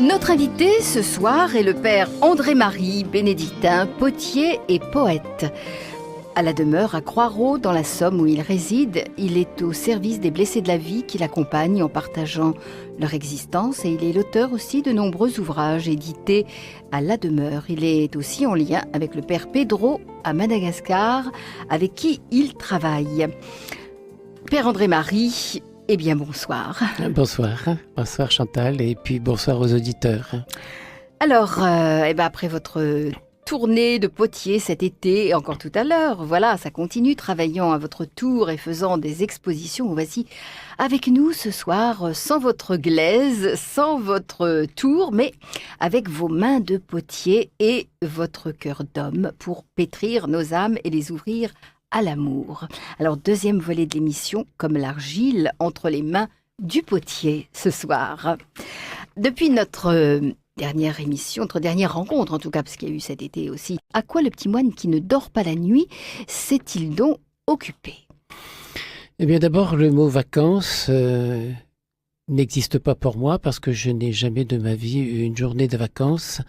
Notre invité ce soir est le père André-Marie, bénédictin, potier et poète. À la demeure à Croix-Ros, dans la Somme où il réside, il est au service des blessés de la vie qui l'accompagnent en partageant leur existence et il est l'auteur aussi de nombreux ouvrages édités à la demeure. Il est aussi en lien avec le père Pedro à Madagascar, avec qui il travaille. Père André-Marie, eh bien bonsoir. Bonsoir Chantal et puis bonsoir aux auditeurs. Alors, après votre tournée de potier cet été et encore tout à l'heure, voilà, ça continue, travaillant à votre tour et faisant des expositions. Voici avec nous ce soir, sans votre glaise, sans votre tour, mais avec vos mains de potier et votre cœur d'homme pour pétrir nos âmes et les ouvrir à l'amour. Alors, deuxième volet de l'émission, comme l'argile entre les mains du potier ce soir. Depuis notre dernière émission, notre dernière rencontre en tout cas, parce qu'il y a eu cet été aussi, à quoi le petit moine qui ne dort pas la nuit s'est-il donc occupé ? Eh bien d'abord, le mot vacances n'existe pas pour moi parce que je n'ai jamais de ma vie eu une journée de vacances.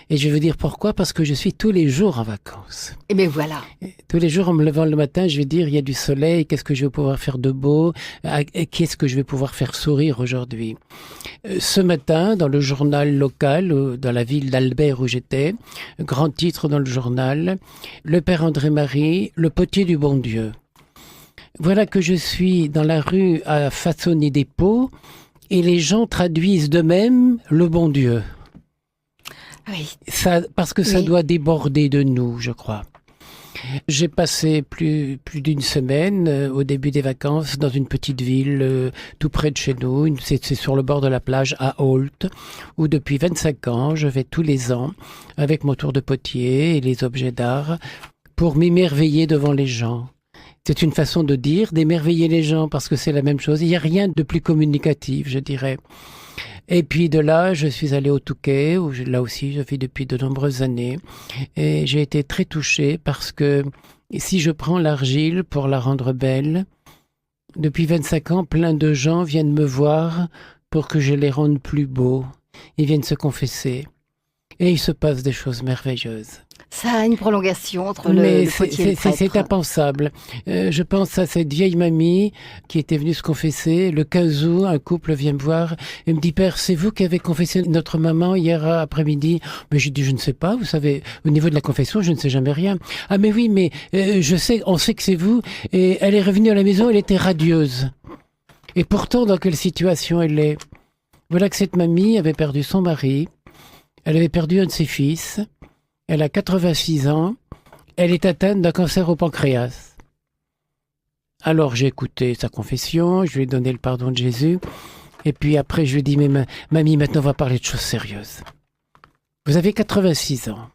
Et je vais vous dire pourquoi, parce que je suis tous les jours en vacances. Et bien voilà. Tous les jours en me levant le matin, je vais dire il y a du soleil, qu'est-ce que je vais pouvoir faire de beau, qu'est-ce que je vais pouvoir faire sourire aujourd'hui. Ce matin, dans le journal local, dans la ville d'Albert où j'étais, grand titre dans le journal, le père André-Marie, le potier du bon Dieu. Voilà que je suis dans la rue à façonner des pots et les gens traduisent d'eux-mêmes le bon Dieu. Oui. Ça, parce que ça doit déborder de nous, je crois. J'ai passé plus d'une semaine au début des vacances dans une petite ville tout près de chez nous. C'est sur le bord de la plage à Holt, où depuis 25 ans, je vais tous les ans avec mon tour de potier et les objets d'art pour m'émerveiller devant les gens. C'est une façon de dire, d'émerveiller les gens, parce que c'est la même chose. Il n'y a rien de plus communicatif, je dirais. Et puis de là, je suis allé au Touquet, où là aussi je vis depuis de nombreuses années. Et j'ai été très touché parce que si je prends l'argile pour la rendre belle, depuis 25 ans, plein de gens viennent me voir pour que je les rende plus beaux. Ils viennent se confesser. Et il se passe des choses merveilleuses. Ça a une prolongation entre le potier et le prêtre. C'est impensable. Je pense à cette vieille mamie qui était venue se confesser. Le 15 août, un couple vient me voir et me dit « Père, c'est vous qui avez confessé notre maman hier après-midi ?» Mais j'ai dit « Je ne sais pas, vous savez, au niveau de la confession, je ne sais jamais rien. »« Ah mais oui, mais on sait que c'est vous. » Et elle est revenue à la maison, elle était radieuse. Et pourtant, dans quelle situation elle est ? Voilà que cette mamie avait perdu son mari. Elle avait perdu un de ses fils. Elle a 86 ans. Elle est atteinte d'un cancer au pancréas. Alors j'ai écouté sa confession, je lui ai donné le pardon de Jésus. Et puis après, je lui ai dit, mais mamie, maintenant on va parler de choses sérieuses. Vous avez 86 ans.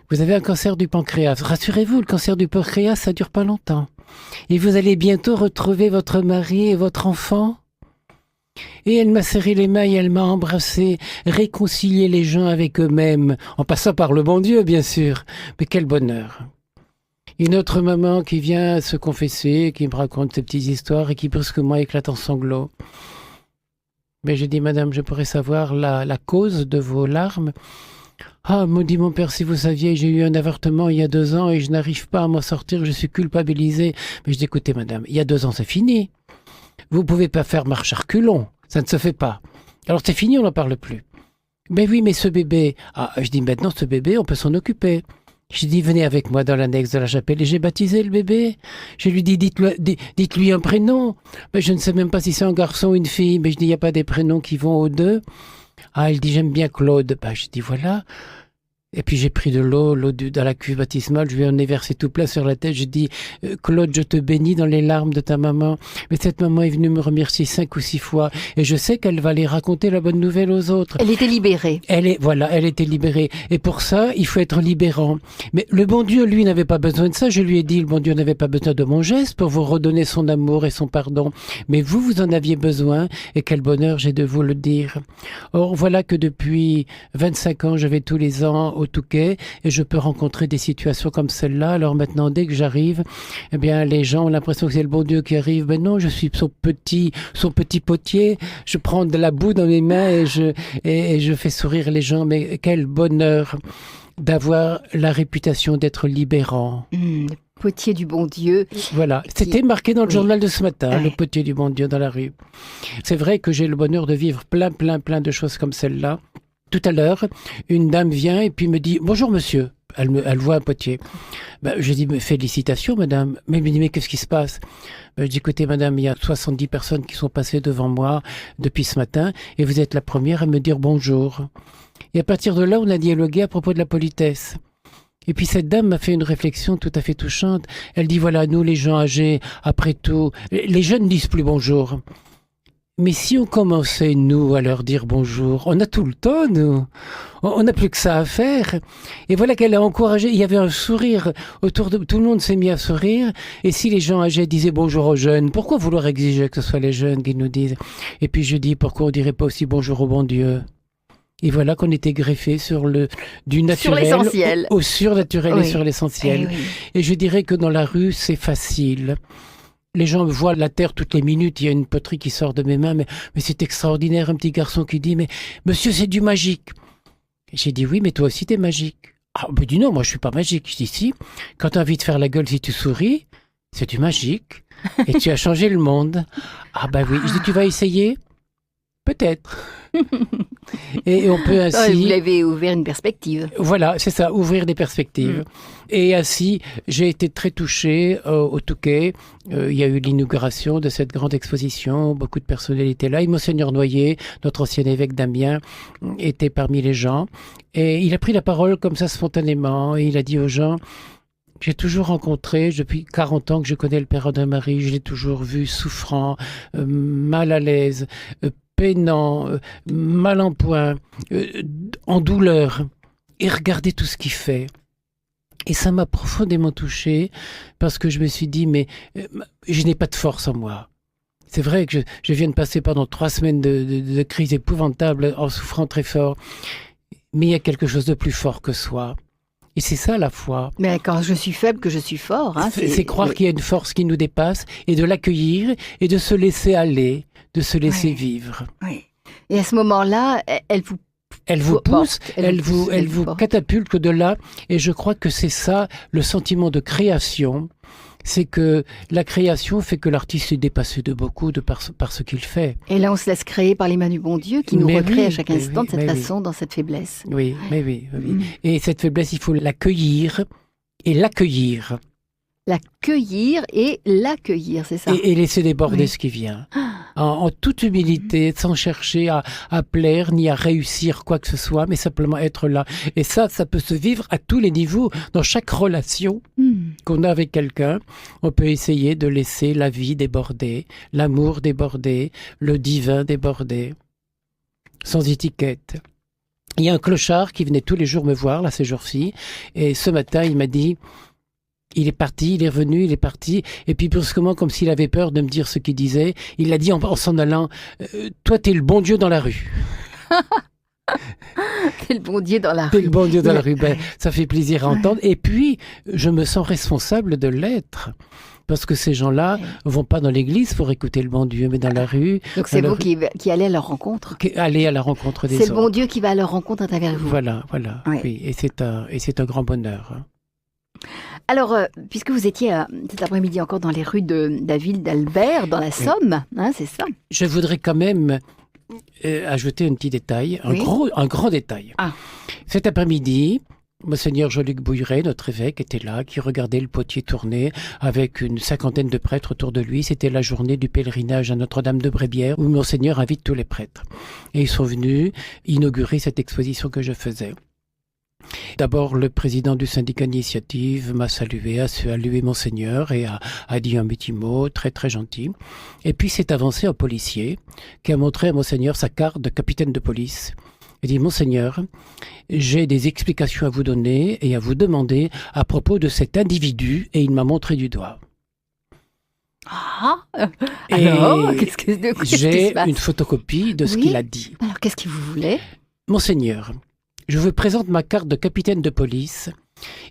Vous avez un cancer du pancréas. Rassurez-vous, le cancer du pancréas, ça dure pas longtemps. Et vous allez bientôt retrouver votre mari et votre enfant. Et elle m'a serré les mains et elle m'a embrassé, réconcilié les gens avec eux-mêmes, en passant par le bon Dieu, bien sûr. Mais quel bonheur! Une autre maman qui vient se confesser, qui me raconte ses petites histoires et qui brusquement éclate en sanglots. Mais j'ai dit, madame, je pourrais savoir la cause de vos larmes? Ah, maudit mon père, si vous saviez, j'ai eu un avortement il y a 2 ans et je n'arrive pas à m'en sortir, je suis culpabilisée. Mais je dis, écoutez, madame, il y a 2 ans, c'est fini. Vous pouvez pas faire marche à reculons, ça ne se fait pas. Alors c'est fini, on n'en parle plus. Mais oui, mais ce bébé... Ah, je dis maintenant, ce bébé, on peut s'en occuper. Je dis, venez avec moi dans l'annexe de la chapelle et j'ai baptisé le bébé. Je lui dis, dites-lui un prénom. Mais je ne sais même pas si c'est un garçon ou une fille, mais je dis, il n'y a pas des prénoms qui vont aux deux. Ah, elle dit, j'aime bien Claude. Je dis, voilà. Et puis j'ai pris de l'eau dans la cuve baptismale, je lui en ai versé tout plein sur la tête. Je dis Claude, je te bénis dans les larmes de ta maman. Mais cette maman est venue me remercier 5 ou 6 fois. Et je sais qu'elle va aller raconter la bonne nouvelle aux autres. Elle était libérée. Elle était libérée. Et pour ça, il faut être libérant. Mais le bon Dieu, lui, n'avait pas besoin de ça. Je lui ai dit, le bon Dieu n'avait pas besoin de mon geste pour vous redonner son amour et son pardon. Mais vous en aviez besoin. Et quel bonheur j'ai de vous le dire. Or, voilà que depuis 25 ans, je vais tous les ans au Touquet et je peux rencontrer des situations comme celle-là. Alors maintenant, dès que j'arrive, eh bien, les gens ont l'impression que c'est le bon Dieu qui arrive. Mais non, je suis son petit potier. Je prends de la boue dans mes mains et je fais sourire les gens. Mais quel bonheur d'avoir la réputation d'être libérant. Le potier du bon Dieu. Voilà, c'était marqué dans le journal de ce matin, Ouais. le potier du bon Dieu dans la rue. C'est vrai que j'ai le bonheur de vivre plein de choses comme celle-là. Tout à l'heure, une dame vient et puis me dit « Bonjour monsieur ». Elle voit un potier. Je dis « Félicitations madame ». Mais elle me dit « Mais qu'est-ce qui se passe ?» Je dis « Écoutez madame, il y a 70 personnes qui sont passées devant moi depuis ce matin et vous êtes la première à me dire bonjour ». Et à partir de là, on a dialogué à propos de la politesse. Et puis cette dame m'a fait une réflexion tout à fait touchante. Elle dit, voilà, nous les gens âgés, après tout, les jeunes disent plus bonjour. Mais si on commençait, nous, à leur dire bonjour, on a tout le temps, nous. On n'a plus que ça à faire. Et voilà qu'elle a encouragé. Il y avait un sourire autour de... Tout le monde s'est mis à sourire. Et si les gens âgés disaient bonjour aux jeunes, pourquoi vouloir exiger que ce soit les jeunes qui nous disent? Et puis je dis, pourquoi on dirait pas aussi bonjour au bon Dieu? Et voilà qu'on était greffé du naturel sur l'essentiel. Au surnaturel Oui. et sur l'essentiel. Eh oui. Et je dirais que dans la rue, c'est facile. Les gens voient la terre toutes les minutes. Il y a une poterie qui sort de mes mains, mais c'est extraordinaire. Un petit garçon qui dit, mais monsieur, c'est du magique. J'ai dit, oui, mais toi aussi, t'es magique. Ah, ben dis non, moi, je suis pas magique. Je dis, si, quand tu as envie de faire la gueule, si tu souris, c'est du magique. Et tu as changé le monde. Ah, ben oui. Je dis, tu vas essayer? Peut-être. Et on peut ainsi... Vous l'avez ouvert une perspective. Voilà, c'est ça, ouvrir des perspectives. Et ainsi, j'ai été très touché au Touquet. Il y a eu l'inauguration de cette grande exposition. Beaucoup de personnels étaient là. Et Monseigneur Noyer, notre ancien évêque d'Amiens, était parmi les gens. Et il a pris la parole comme ça spontanément. Et il a dit aux gens... J'ai toujours rencontré, depuis 40 ans que je connais le Père André-Marie, je l'ai toujours vu souffrant, mal à l'aise, peinant, mal en point, en douleur. Et regardez tout ce qu'il fait. Et ça m'a profondément touché parce que je me suis dit, mais je n'ai pas de force en moi. C'est vrai que je viens de passer pendant 3 semaines de crise épouvantable en souffrant très fort. Mais il y a quelque chose de plus fort que soi. Et c'est ça la foi. Mais quand je suis faible, que je suis fort. Hein, c'est croire qu'il y a une force qui nous dépasse et de l'accueillir et de se laisser aller, de se laisser vivre. Oui. Et à ce moment-là, elle vous pousse, elle porte. vous catapulte de là. Et je crois que c'est ça le sentiment de création. C'est que la création fait que l'artiste est dépassé de beaucoup par ce qu'il fait. Et là, on se laisse créer par les mains du bon Dieu qui nous recrée à chaque instant de cette façon, dans cette faiblesse. Oui. Et cette faiblesse, il faut l'accueillir et l'accueillir. L'accueillir et l'accueillir, c'est ça. Et laisser déborder ce qui vient. En toute humilité, sans chercher à plaire ni à réussir quoi que ce soit, mais simplement être là. Et ça peut se vivre à tous les niveaux. Dans chaque relation qu'on a avec quelqu'un, on peut essayer de laisser la vie déborder, l'amour déborder, le divin déborder, sans étiquette. Il y a un clochard qui venait tous les jours me voir, là, ces jours-ci, et ce matin, il m'a dit... Il est parti, il est revenu, il est parti. Et puis brusquement, comme s'il avait peur de me dire ce qu'il disait, il a dit en s'en allant, toi, t'es le bon Dieu dans la rue. T'es le bon Dieu dans la rue. T'es le bon Dieu dans la rue. Ça fait plaisir à entendre. Et puis, je me sens responsable de l'être. Parce que ces gens-là vont pas dans l'église pour écouter le bon Dieu, mais dans la rue. Donc c'est vous qui allez à leur rencontre. Aller à la rencontre des autres. C'est le bon Dieu qui va à leur rencontre à travers vous. Voilà. Oui. Oui. Et c'est un grand bonheur. Alors, puisque vous étiez cet après-midi encore dans les rues de la ville d'Albert, dans la Somme, hein, c'est ça? Je voudrais quand même ajouter un petit détail, un grand détail. Cet après-midi, Monseigneur Jean-Luc Bouilleret, notre évêque, était là, qui regardait le potier tourner avec une 50aine de prêtres autour de lui. C'était la journée du pèlerinage à Notre-Dame de Brébière, où Monseigneur invite tous les prêtres. Et ils sont venus inaugurer cette exposition que je faisais. D'abord, le président du syndicat d'initiative m'a salué, a salué Monseigneur et a dit un petit mot très très gentil. Et puis s'est avancé un policier qui a montré à Monseigneur sa carte de capitaine de police. Il dit, Monseigneur, j'ai des explications à vous donner et à vous demander à propos de cet individu, et il m'a montré du doigt. Alors, j'ai une photocopie de ce qu'il a dit. Alors, qu'est-ce que vous voulez? Monseigneur, Je vous présente ma carte de capitaine de police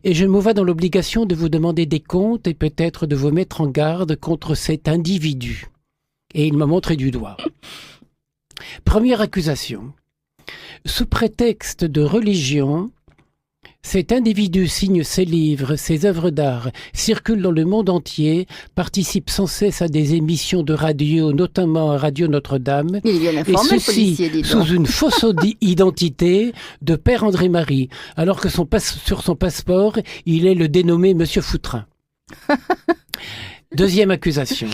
et je me vois dans l'obligation de vous demander des comptes et peut-être de vous mettre en garde contre cet individu. » Et il m'a montré du doigt. Première accusation. Sous prétexte de religion, cet individu signe ses livres, ses œuvres d'art, circule dans le monde entier, participe sans cesse à des émissions de radio, notamment à Radio Notre-Dame, Il est bien informé, et le policier, dis ceci donc. sous une fausse identité de Père André-Marie, alors que sur son passeport, il est le dénommé Monsieur Foutrin. Deuxième accusation.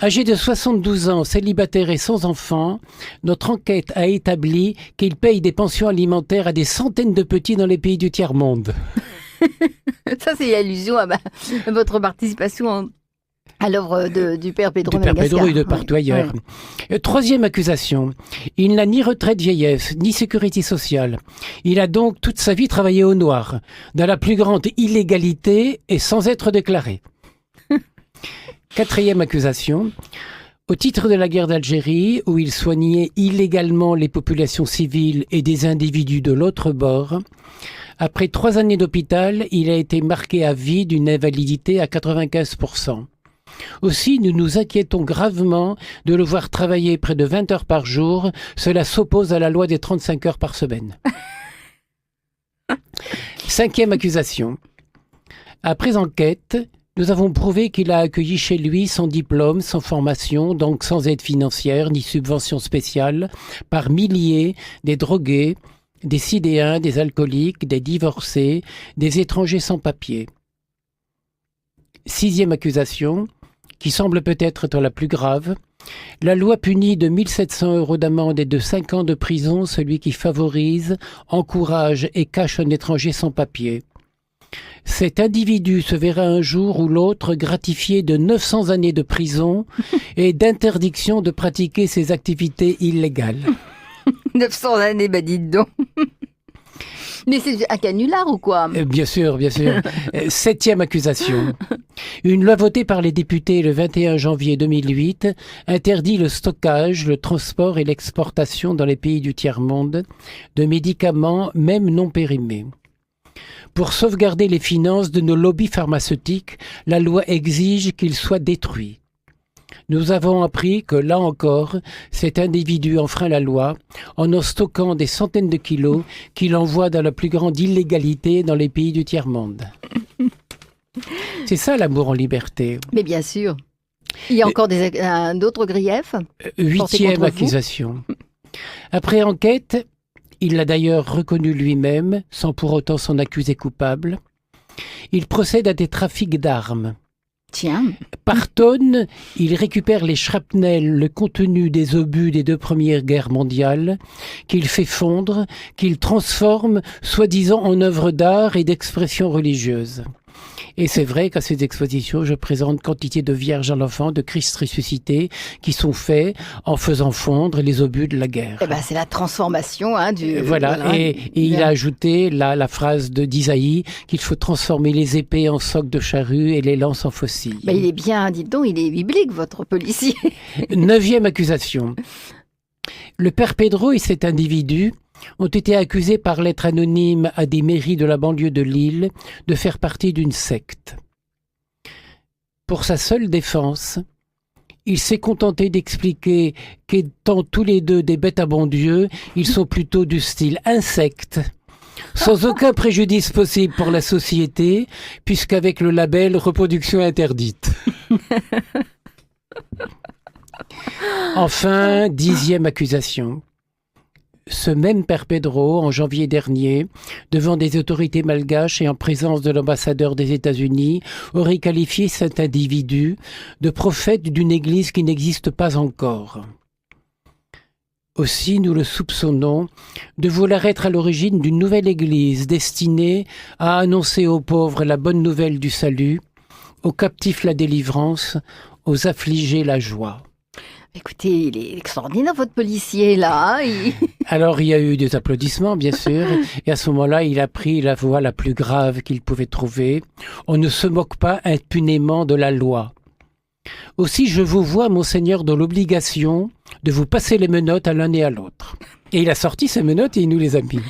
Âgé de 72 ans, célibataire et sans enfant, notre enquête a établi qu'il paye des pensions alimentaires à des centaines de petits dans les pays du tiers-monde. Ça, c'est l'allusion à votre participation à l'œuvre du père Pedro Du père Madagascar. Pedro et de partout ailleurs. Troisième accusation. Il n'a ni retraite vieillesse, ni sécurité sociale. Il a donc toute sa vie travaillé au noir, dans la plus grande illégalité et sans être déclaré. Quatrième accusation. Au titre de la guerre d'Algérie, où il soignait illégalement les populations civiles et des individus de l'autre bord, après 3 années d'hôpital, il a été marqué à vie d'une invalidité à 95%. Aussi, nous nous inquiétons gravement de le voir travailler près de 20 heures par jour. Cela s'oppose à la loi des 35 heures par semaine. Cinquième accusation. Après enquête, nous avons prouvé qu'il a accueilli chez lui sans diplôme, sans formation, donc sans aide financière ni subvention spéciale, par milliers des drogués, des sidéens, des alcooliques, des divorcés, des étrangers sans papier. Sixième accusation, qui semble peut-être être la plus grave. La loi punit de 1 700 € d'amende et de 5 ans de prison celui qui favorise, encourage et cache un étranger sans papier. Cet individu se verra un jour ou l'autre gratifié de 900 années de prison et d'interdiction de pratiquer ses activités illégales. 900 années, dites donc. Mais c'est un canular ou quoi? Bien sûr, bien sûr. Septième accusation. Une loi votée par les députés le 21 janvier 2008 interdit le stockage, le transport et l'exportation dans les pays du tiers-monde de médicaments, même non périmés. Pour sauvegarder les finances de nos lobbies pharmaceutiques, la loi exige qu'ils soient détruits. Nous avons appris que, là encore, cet individu enfreint la loi en stockant des centaines de kilos qu'il envoie dans la plus grande illégalité dans les pays du tiers-monde. C'est ça l'amour en liberté. Mais bien sûr. Il y a encore d'autres griefs? Huitième accusation. Après enquête, il l'a d'ailleurs reconnu lui-même, sans pour autant s'en accuser coupable. Il procède à des trafics d'armes. Tiens. Par tonnes, il récupère les shrapnels, le contenu des obus des 2 premières guerres mondiales, qu'il fait fondre, qu'il transforme, soi-disant en œuvres d'art et d'expression religieuse. Et c'est vrai qu'à ces expositions, je présente quantité de vierges à l'enfant, de Christ ressuscité, qui sont faits en faisant fondre les obus de la guerre. Eh ben, c'est la transformation du... Voilà. Et il a ajouté la phrase d'Isaïe qu'il faut transformer les épées en socs de charrue et les lances en faucilles. Ben, il est bien, dites donc, il est biblique, votre policier. 9e accusation. Le père Pedro et cet individu ont été accusés par lettre anonyme à des mairies de la banlieue de Lille de faire partie d'une secte. Pour sa seule défense, il s'est contenté d'expliquer qu'étant tous les deux des bêtes à bon Dieu, ils sont plutôt du style insecte, sans aucun préjudice possible pour la société, puisqu'avec le label reproduction interdite. Enfin, 10e accusation. Ce même père Pedro, en janvier dernier, devant des autorités malgaches et en présence de l'ambassadeur des États-Unis, aurait qualifié cet individu de prophète d'une église qui n'existe pas encore. Aussi, nous le soupçonnons de vouloir être à l'origine d'une nouvelle église destinée à annoncer aux pauvres la bonne nouvelle du salut, aux captifs la délivrance, aux affligés la joie. Écoutez, il est extraordinaire, votre policier, là. Alors, il y a eu des applaudissements, bien sûr, et à ce moment-là, il a pris la voie la plus grave qu'il pouvait trouver. On ne se moque pas impunément de la loi. Aussi, je vous vois, monseigneur, dans l'obligation de vous passer les menottes à l'un et à l'autre. Et il a sorti ses menottes et il nous les a mis.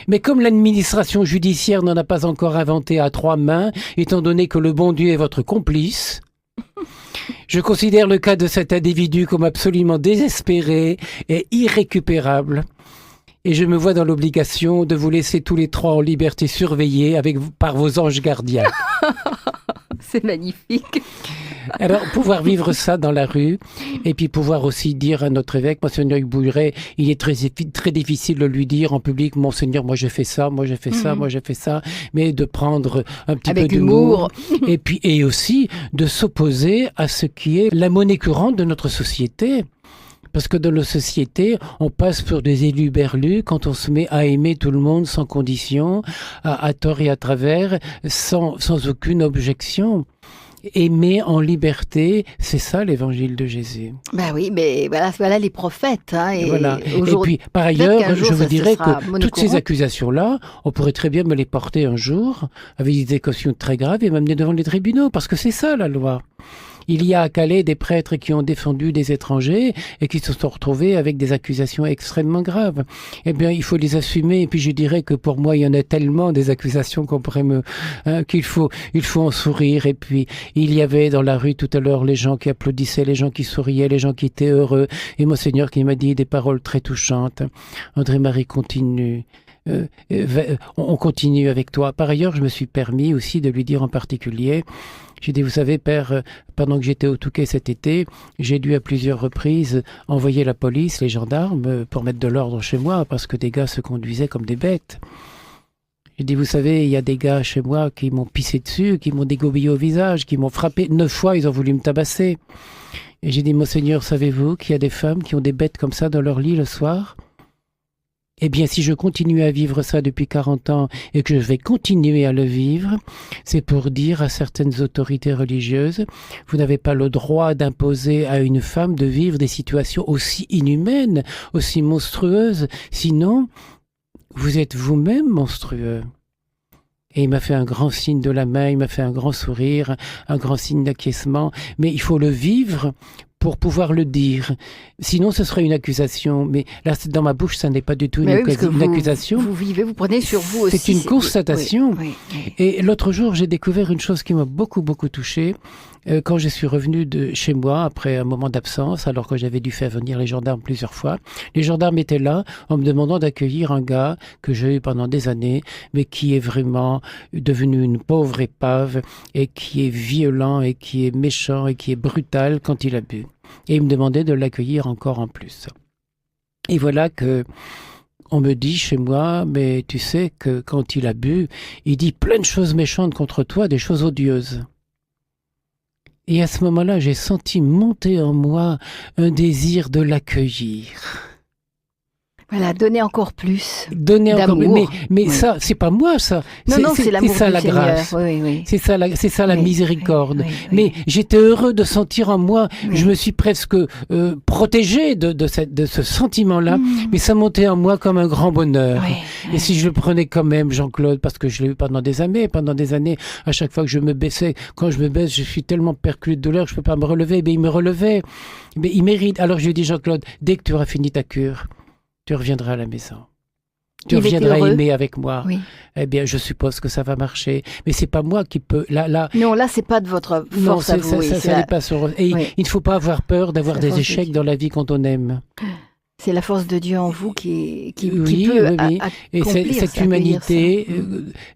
Mais comme l'administration judiciaire n'en a pas encore inventé à 3 mains, étant donné que le bon Dieu est votre complice, je considère le cas de cet individu comme absolument désespéré et irrécupérable. Et je me vois dans l'obligation de vous laisser tous les 3 en liberté surveillée par vos anges gardiens. C'est magnifique. Alors, pouvoir vivre ça dans la rue, et puis pouvoir aussi dire à notre évêque, Monseigneur Bouilleret, il est très difficile de lui dire en public, Monseigneur, moi j'ai fait ça, moi j'ai fait ça, moi j'ai fait ça, mais de prendre un petit Avec peu d'humour, et aussi de s'opposer à ce qui est la monnaie courante de notre société. Parce que dans nos sociétés, on passe pour des élus berlus quand on se met à aimer tout le monde sans condition, à tort et à travers, sans aucune objection. Aimer en liberté, c'est ça l'évangile de Jésus. Ben oui, mais voilà les prophètes. Hein, et puis, par ailleurs, je vous dirais que toutes ces accusations-là, on pourrait très bien me les porter un jour, avec des accusations très graves, et m'amener devant les tribunaux, parce que c'est ça la loi. Il y a à Calais des prêtres qui ont défendu des étrangers et qui se sont retrouvés avec des accusations extrêmement graves. Eh bien, il faut les assumer. Et puis, je dirais que pour moi, il y en a tellement des accusations qu'on pourrait qu'il faut en sourire. Et puis, il y avait dans la rue tout à l'heure les gens qui applaudissaient, les gens qui souriaient, les gens qui étaient heureux. Et Monseigneur qui m'a dit des paroles très touchantes. André-Marie, continue. On continue avec toi. Par ailleurs, je me suis permis aussi de lui dire en particulier, j'ai dit, vous savez, Père, pendant que j'étais au Touquet cet été, j'ai dû à plusieurs reprises envoyer la police, les gendarmes, pour mettre de l'ordre chez moi, parce que des gars se conduisaient comme des bêtes. J'ai dit, vous savez, il y a des gars chez moi qui m'ont pissé dessus, qui m'ont dégobillé au visage, qui m'ont frappé. 9 fois, ils ont voulu me tabasser. Et j'ai dit, Monseigneur, savez-vous qu'il y a des femmes qui ont des bêtes comme ça dans leur lit le soir ? Eh bien, si je continue à vivre ça depuis 40 ans et que je vais continuer à le vivre, c'est pour dire à certaines autorités religieuses, vous n'avez pas le droit d'imposer à une femme de vivre des situations aussi inhumaines, aussi monstrueuses, sinon vous êtes vous-même monstrueux. Et il m'a fait un grand signe de la main, il m'a fait un grand sourire, un grand signe d'acquiescement, mais il faut le vivre pour pouvoir le dire. Sinon, ce serait une accusation. Mais là, dans ma bouche, ça n'est pas du tout une accusation. Vous vivez, vous prenez sur vous aussi. C'est une constatation. Oui. Et l'autre jour, j'ai découvert une chose qui m'a beaucoup, beaucoup touché. Quand je suis revenu de chez moi, après un moment d'absence, alors que j'avais dû faire venir les gendarmes plusieurs fois, les gendarmes étaient là en me demandant d'accueillir un gars que j'ai eu pendant des années, mais qui est vraiment devenu une pauvre épave et qui est violent et qui est méchant et qui est brutal quand il a bu. Et il me demandait de l'accueillir encore en plus. Et voilà que on me dit chez moi, mais tu sais que quand il a bu, il dit plein de choses méchantes contre toi, des choses odieuses. Et à ce moment-là, j'ai senti monter en moi un désir de l'accueillir. Voilà, donner encore plus. Donner encore plus. Mais oui. Ça, c'est pas moi, ça. Non, c'est l'amour ça, du la Seigneur. grâce. Oui. C'est ça la miséricorde. Oui. Mais j'étais heureux de sentir en moi, je me suis presque protégé de ce sentiment-là, mais ça montait en moi comme un grand bonheur. Et si je le prenais quand même, Jean-Claude, parce que je l'ai eu pendant des années, à chaque fois que je me baissais, quand je me baisse, je suis tellement perculé de douleur que je peux pas me relever. Mais il me relevait. Mais il mérite. Alors je lui ai dit, Jean-Claude, dès que tu auras fini ta cure, tu reviendras à la maison. Tu reviendras aimer avec moi. Oui. Eh bien, je suppose que ça va marcher. Mais c'est pas moi qui peux... Non, là, c'est pas de votre force à vous. Ça n'est pas sur... Et il ne faut pas avoir peur d'avoir des échecs dans la vie quand on aime. C'est la force de Dieu en vous qui peut et cette humanité,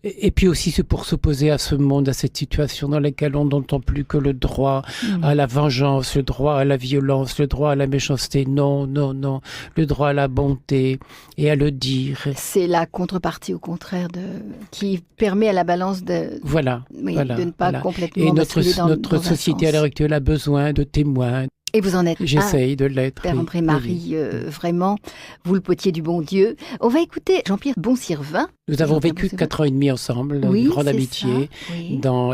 et puis aussi c'est pour s'opposer à ce monde, à cette situation dans laquelle on n'entend plus que le droit à la vengeance, le droit à la violence, le droit à la méchanceté. Non, le droit à la bonté et à le dire. C'est la contrepartie au contraire qui permet à la balance de ne pas complètement et notre société à l'heure actuelle a besoin de témoins. Et vous en êtes J'essaye de l'être. Père André-Marie, vraiment, vous le potier du bon Dieu. On va écouter Jean-Pierre Bonsirvin. Nous avons vécu 4 ans et demi ensemble, une grande amitié.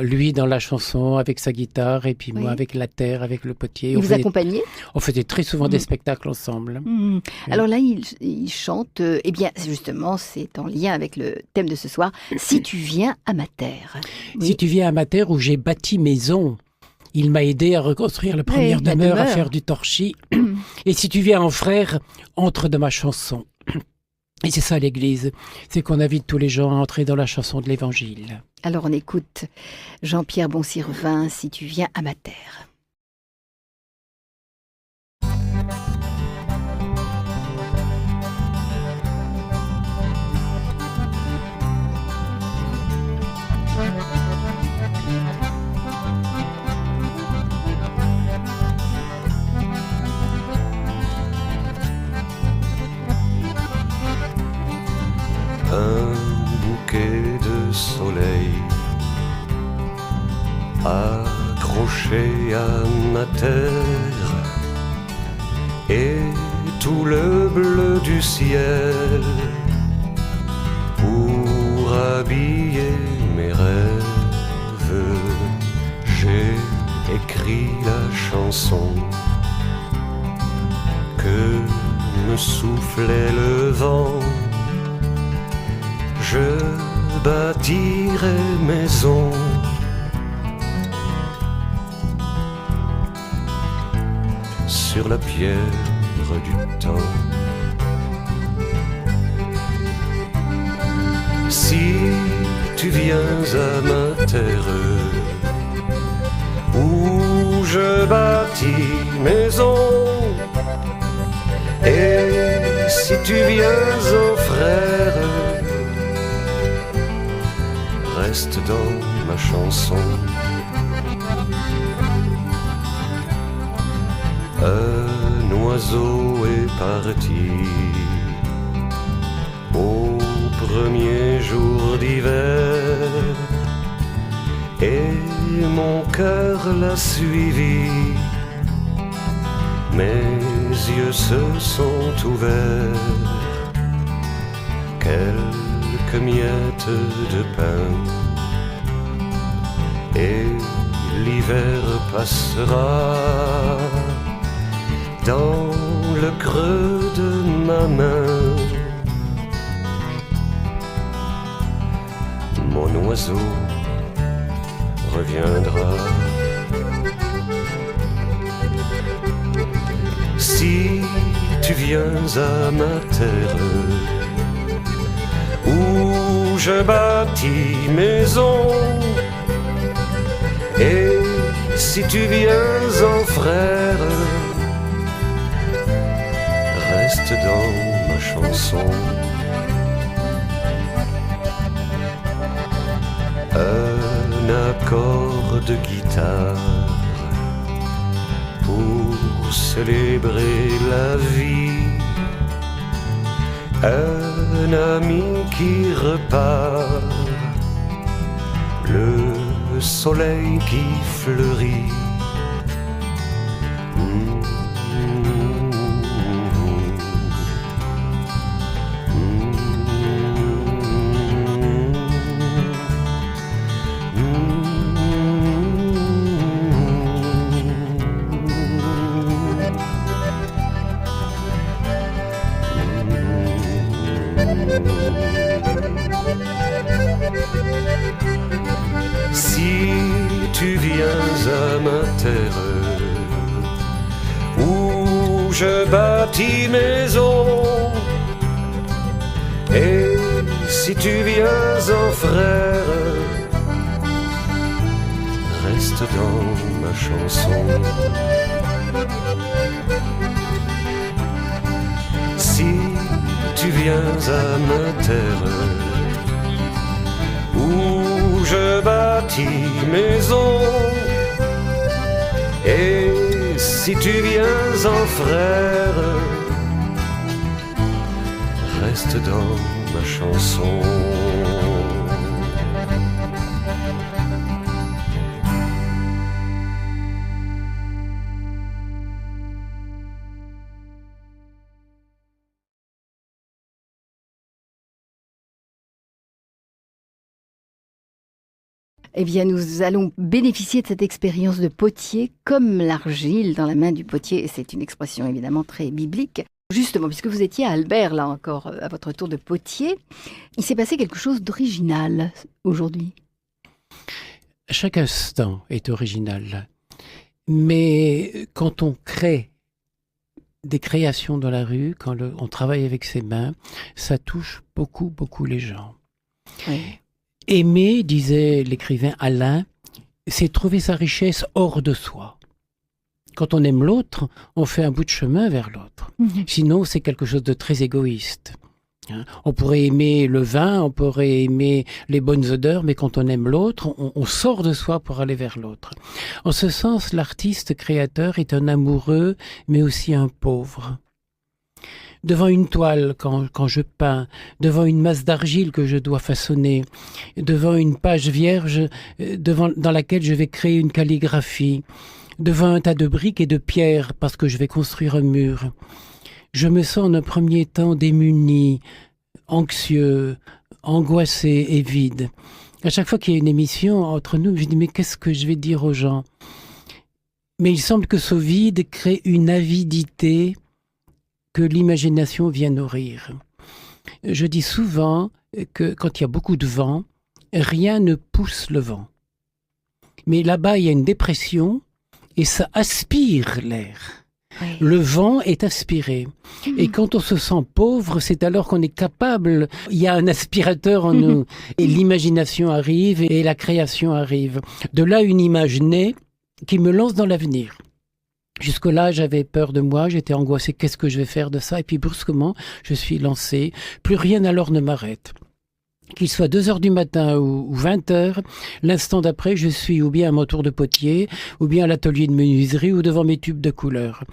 Lui dans la chanson, avec sa guitare, et puis moi avec la terre, avec le potier. Il vous accompagnait ? On faisait très souvent des spectacles ensemble. Alors là, il chante, eh bien, justement, c'est en lien avec le thème de ce soir, « Si tu viens à ma terre ». Si tu viens à ma terre où j'ai bâti maison. Il m'a aidé à reconstruire la première demeure, à faire du torchis. Et si tu viens en frère, entre dans ma chanson. Et c'est ça l'Église, c'est qu'on invite tous les gens à entrer dans la chanson de l'Évangile. Alors on écoute Jean-Pierre Bonsirvin, Si tu viens à ma terre. Un bouquet de soleil accroché à ma terre et tout le bleu du ciel pour habiller mes rêves. J'ai écrit la chanson que me soufflait le vent. Je bâtirai maison sur la pierre du temps. Si tu viens à ma terre où je bâtis maison, et si tu viens en frère, reste dans ma chanson. Un oiseau est parti au premier jour d'hiver et mon cœur l'a suivi. Mes yeux se sont ouverts, quelques miettes de pain, et l'hiver passera dans le creux de ma main. Mon oiseau reviendra. Si tu viens à ma terre où je bâtis maison, et si tu viens en frère, reste dans ma chanson. Un accord de guitare pour célébrer la vie, un ami qui repart, le soleil qui fleurit. Si tu viens à ma terre où je bâtis maison, et si tu viens en frère, reste dans ma chanson. Si tu viens à ma terre où je bâtis maison, et si tu viens en frère, reste dans ma chanson. Eh bien, nous allons bénéficier de cette expérience de potier comme l'argile dans la main du potier. Et c'est une expression évidemment très biblique. Justement, puisque vous étiez à Albert, là encore, à votre tour de potier, il s'est passé quelque chose d'original aujourd'hui. Chaque instant est original. Mais quand on crée des créations dans la rue, quand on travaille avec ses mains, ça touche beaucoup, beaucoup les gens. Oui. Aimer, disait l'écrivain Alain, c'est trouver sa richesse hors de soi. Quand on aime l'autre, on fait un bout de chemin vers l'autre. Sinon, c'est quelque chose de très égoïste. On pourrait aimer le vin, on pourrait aimer les bonnes odeurs, mais quand on aime l'autre, on sort de soi pour aller vers l'autre. En ce sens, l'artiste créateur est un amoureux, mais aussi un pauvre. Devant une toile, quand je peins, devant une masse d'argile que je dois façonner, devant une page vierge dans laquelle je vais créer une calligraphie, devant un tas de briques et de pierres parce que je vais construire un mur, je me sens en un premier temps démuni, anxieux, angoissé et vide. À chaque fois qu'il y a une émission entre nous, je dis mais qu'est-ce que je vais dire aux gens ? Mais il semble que ce vide crée une avidité que l'imagination vient nourrir. Je dis souvent que quand il y a beaucoup de vent, rien ne pousse le vent. Mais là-bas, il y a une dépression et ça aspire l'air. Oui. Le vent est aspiré. Et quand on se sent pauvre, c'est alors qu'on est capable, il y a un aspirateur en nous. Et l'imagination arrive et la création arrive. De là, une image naît qui me lance dans l'avenir. Jusque-là, j'avais peur de moi, j'étais angoissé, qu'est-ce que je vais faire de ça ? Et puis brusquement, je suis lancé. Plus rien alors ne m'arrête. Qu'il soit 2h du matin ou 20h, l'instant d'après, je suis ou bien à mon tour de potier, ou bien à l'atelier de menuiserie, ou devant mes tubes de couleurs.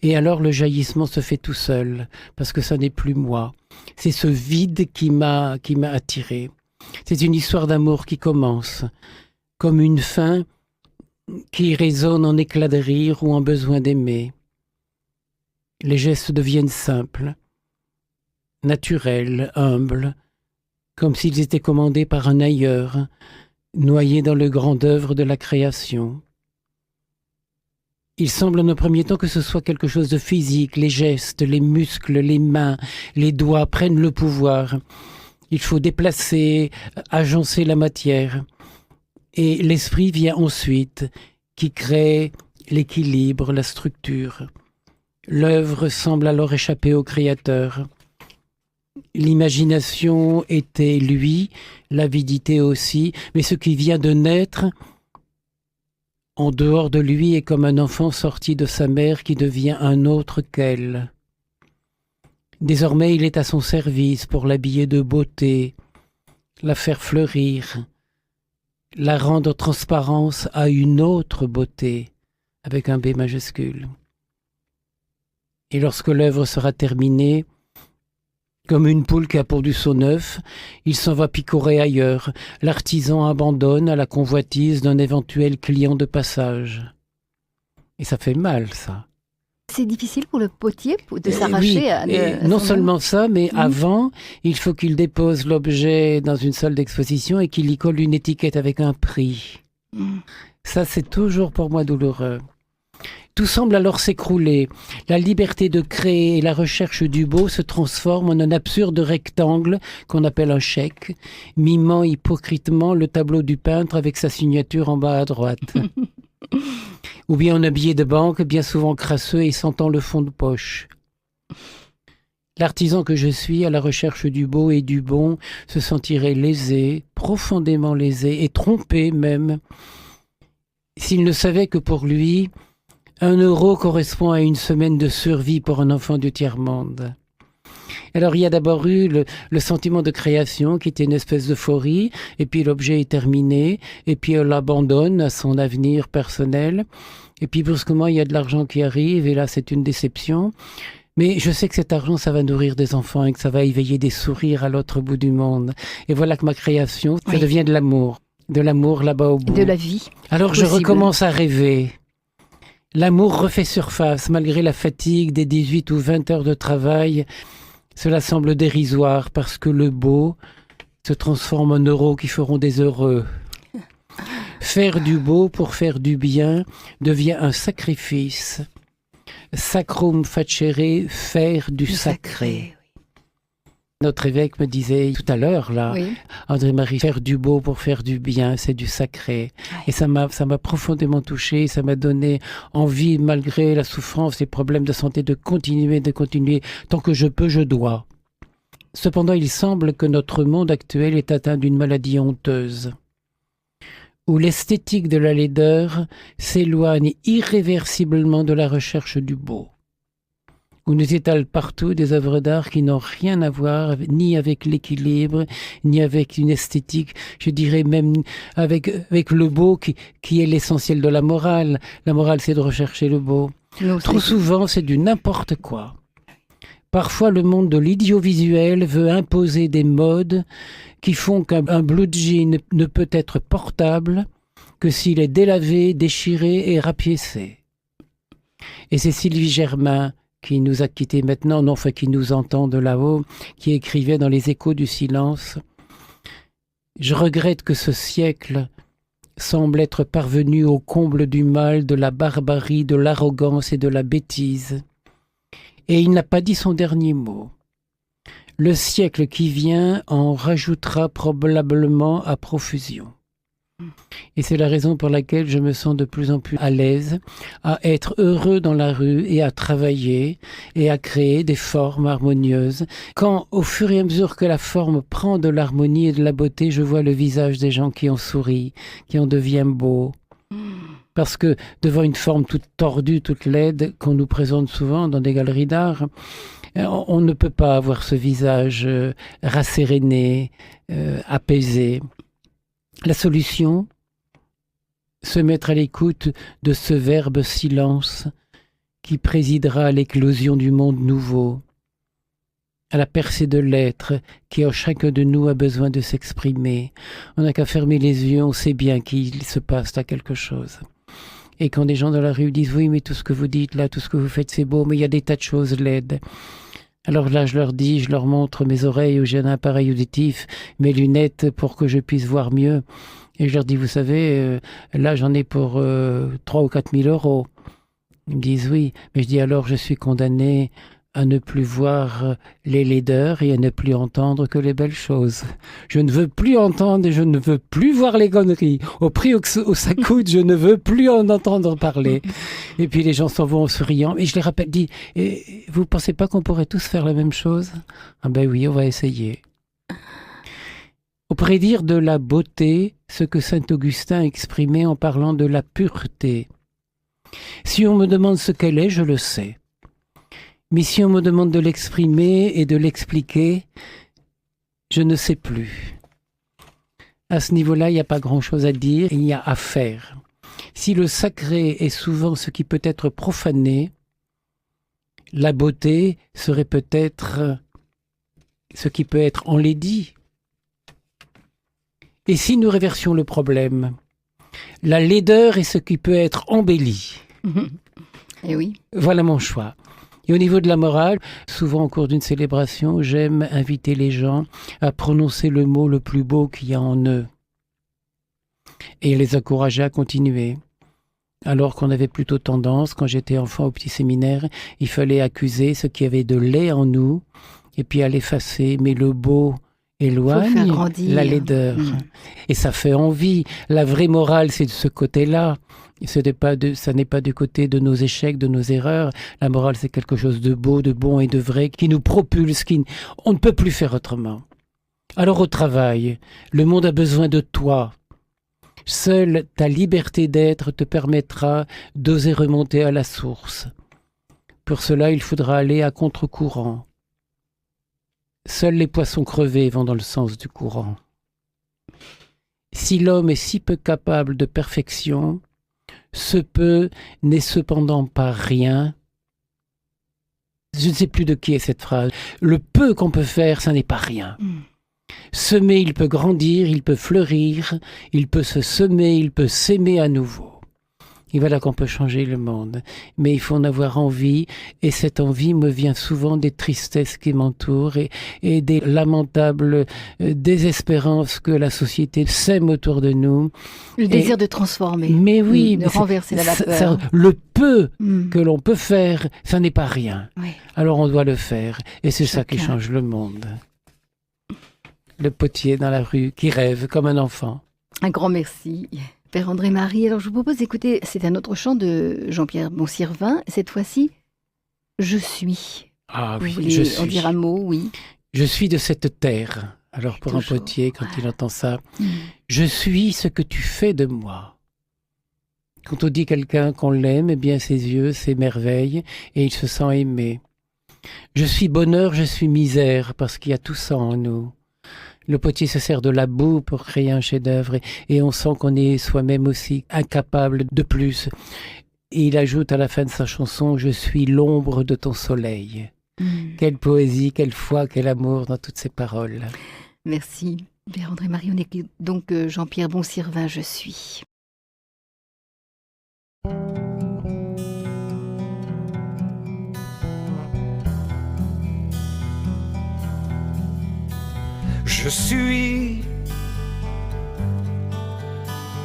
Et alors le jaillissement se fait tout seul, parce que ça n'est plus moi. C'est ce vide qui m'a attiré. C'est une histoire d'amour qui commence, comme une fin qui résonne en éclats de rire ou en besoin d'aimer. Les gestes deviennent simples, naturels, humbles, comme s'ils étaient commandés par un ailleurs, noyés dans le grand œuvre de la création. Il semble en un premier temps que ce soit quelque chose de physique, les gestes, les muscles, les mains, les doigts prennent le pouvoir. Il faut déplacer, agencer la matière. Et l'esprit vient ensuite, qui crée l'équilibre, la structure. L'œuvre semble alors échapper au créateur. L'imagination était lui, l'avidité aussi, mais ce qui vient de naître, en dehors de lui, est comme un enfant sorti de sa mère qui devient un autre qu'elle. Désormais, il est à son service pour l'habiller de beauté, la faire fleurir, la rendre transparence à une autre beauté, avec un B majuscule. Et lorsque l'œuvre sera terminée, comme une poule qui a pondu son œuf, il s'en va picorer ailleurs. L'artisan abandonne à la convoitise d'un éventuel client de passage. Et ça fait mal, ça. C'est difficile pour le potier de s'arracher à non son seulement œuvre. ça, mais avant, il faut qu'il dépose l'objet dans une salle d'exposition et qu'il y colle une étiquette avec un prix. Ça, c'est toujours pour moi douloureux. Tout semble alors s'écrouler. La liberté de créer et la recherche du beau se transforment en un absurde rectangle qu'on appelle un chèque, mimant hypocritement le tableau du peintre avec sa signature en bas à droite. Ou bien un billet de banque bien souvent crasseux et sentant le fond de poche. L'artisan que je suis à la recherche du beau et du bon se sentirait lésé, profondément lésé et trompé même, s'il ne savait que pour lui, 1 euro correspond à une semaine de survie pour un enfant du tiers-monde. Alors il y a d'abord eu le sentiment de création qui était une espèce d'euphorie, et puis l'objet est terminé, et puis on l'abandonne à son avenir personnel, et puis brusquement il y a de l'argent qui arrive, et là c'est une déception. Mais je sais que cet argent, ça va nourrir des enfants et que ça va éveiller des sourires à l'autre bout du monde. Et voilà que ma création, ça devient de l'amour là-bas au bout. De la vie. Alors je recommence à rêver. L'amour refait surface, malgré la fatigue des 18 ou 20 heures de travail. Cela semble dérisoire parce que le beau se transforme en euros qui feront des heureux. Faire du beau pour faire du bien devient un sacrifice. Sacrum facere, faire du sacré. Notre évêque me disait tout à l'heure, là, Oui. André-Marie, faire du beau pour faire du bien, c'est du sacré. Ouais. Et ça m'a profondément touché, ça m'a donné envie, malgré la souffrance, les problèmes de santé, de continuer. Tant que je peux, je dois. Cependant, il semble que notre monde actuel est atteint d'une maladie honteuse, où l'esthétique de la laideur s'éloigne irréversiblement de la recherche du beau, où nous étalent partout des œuvres d'art qui n'ont rien à voir ni avec l'équilibre, ni avec une esthétique, je dirais même avec le beau qui est l'essentiel de la morale. La morale, c'est de rechercher le beau. Trop souvent, c'est du n'importe quoi. Parfois, le monde de l'audiovisuel veut imposer des modes qui font qu'un blue jean ne peut être portable que s'il est délavé, déchiré et rapiécé. Et c'est Sylvie Germain, qui nous a quittés maintenant, non, enfin qui nous entend de là-haut, qui écrivait dans les Échos du silence « Je regrette que ce siècle semble être parvenu au comble du mal, de la barbarie, de l'arrogance et de la bêtise. » Et il n'a pas dit son dernier mot. Le siècle qui vient en rajoutera probablement à profusion. Et c'est la raison pour laquelle je me sens de plus en plus à l'aise à être heureux dans la rue et à travailler et à créer des formes harmonieuses. Quand, au fur et à mesure que la forme prend de l'harmonie et de la beauté, je vois le visage des gens qui en sourient, qui en deviennent beaux. Parce que devant une forme toute tordue, toute laide, qu'on nous présente souvent dans des galeries d'art, on ne peut pas avoir ce visage rasséréné, apaisé. La solution, se mettre à l'écoute de ce verbe silence qui présidera à l'éclosion du monde nouveau, à la percée de l'être qui en chacun de nous a besoin de s'exprimer. On n'a qu'à fermer les yeux, on sait bien qu'il se passe là quelque chose. Et quand des gens dans la rue disent « Oui, mais tout ce que vous dites là, tout ce que vous faites, c'est beau, mais il y a des tas de choses laides. » Alors là, je leur montre mes oreilles où j'ai un appareil auditif, mes lunettes pour que je puisse voir mieux. Et je leur dis, vous savez, là, j'en ai pour 3 ou 4 000 euros. Ils me disent oui. Mais je dis alors, je suis condamné à ne plus voir les laideurs et à ne plus entendre que les belles choses. Je ne veux plus entendre et je ne veux plus voir les conneries. Au prix où ça coûte, je ne veux plus en entendre parler. Et puis les gens s'en vont en souriant. Et je les rappelle, dis, vous pensez pas qu'on pourrait tous faire la même chose? Ah ben oui, on va essayer. On pourrait dire de la beauté ce que saint Augustin exprimait en parlant de la pureté. Si on me demande ce qu'elle est, je le sais. Mais si on me demande de l'exprimer et de l'expliquer, je ne sais plus. À ce niveau-là, il n'y a pas grand-chose à dire, il y a à faire. Si le sacré est souvent ce qui peut être profané, la beauté serait peut-être ce qui peut être enlaidi. Et si nous réversions le problème, la laideur est ce qui peut être embelli. Et oui. Voilà mon choix. Et au niveau de la morale, souvent au cours d'une célébration, j'aime inviter les gens à prononcer le mot le plus beau qu'il y a en eux et les encourager à continuer. Alors qu'on avait plutôt tendance, quand j'étais enfant au petit séminaire, il fallait accuser ce qui avait de laid en nous et puis à l'effacer. Mais le beau éloigne la laideur. Et ça fait envie. La vraie morale, c'est de ce côté-là. Ça n'est pas du côté de nos échecs, de nos erreurs. La morale, c'est quelque chose de beau, de bon et de vrai qui nous propulse. On ne peut plus faire autrement. Alors au travail, le monde a besoin de toi. Seule ta liberté d'être te permettra d'oser remonter à la source. Pour cela, il faudra aller à contre-courant. Seuls les poissons crevés vont dans le sens du courant. Si l'homme est si peu capable de perfection, ce peu n'est cependant pas rien. Je ne sais plus de qui est cette phrase. Le peu qu'on peut faire, ça n'est pas rien. Semer, il peut grandir, il peut fleurir, il peut se semer, il peut s'aimer à nouveau. Et voilà qu'on peut changer le monde. Mais il faut en avoir envie, et cette envie me vient souvent des tristesses qui m'entourent et des lamentables désespérances que la société sème autour de nous. Le désir de transformer. Mais oui, de renverser la vapeur. Le peu que l'on peut faire, ça n'est pas rien. Oui. Alors on doit le faire, et c'est ça qui change le monde. le potier dans la rue, qui rêve comme un enfant. Un grand merci, Père André-Marie. Alors je vous propose d'écouter, c'est un autre chant de Jean-Pierre Boncirvin, cette fois-ci, « Je suis ». Ah Vous oui, voulez je en suis. dire un mot, oui. Je suis de cette terre. Alors pour un Toujours. potier, quand il entend ça, je suis ce que tu fais de moi. Quand on dit quelqu'un qu'on l'aime, eh bien ses yeux s'émerveillent et il se sent aimé. Je suis bonheur, je suis misère, parce qu'il y a tout ça en nous. Le potier se sert de la boue pour créer un chef-d'œuvre et on sent qu'on est soi-même aussi incapable de plus. Et il ajoute à la fin de sa chanson « Je suis l'ombre de ton soleil ». Quelle poésie, quelle foi, quel amour dans toutes ces paroles. Merci, Père André-Marie. On écoute donc Jean-Pierre Boncirvin, « Je suis ».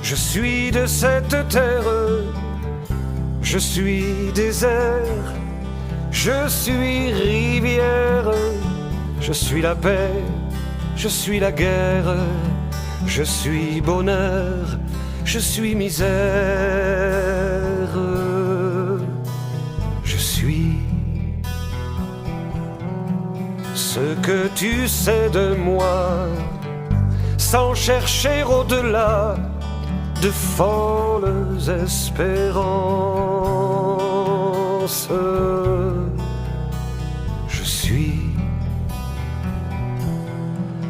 Je suis de cette terre, je suis désert, je suis rivière, je suis la paix, je suis la guerre, je suis bonheur, je suis misère, je suis ce que tu sais de moi, sans chercher au-delà de folles espérances. Je suis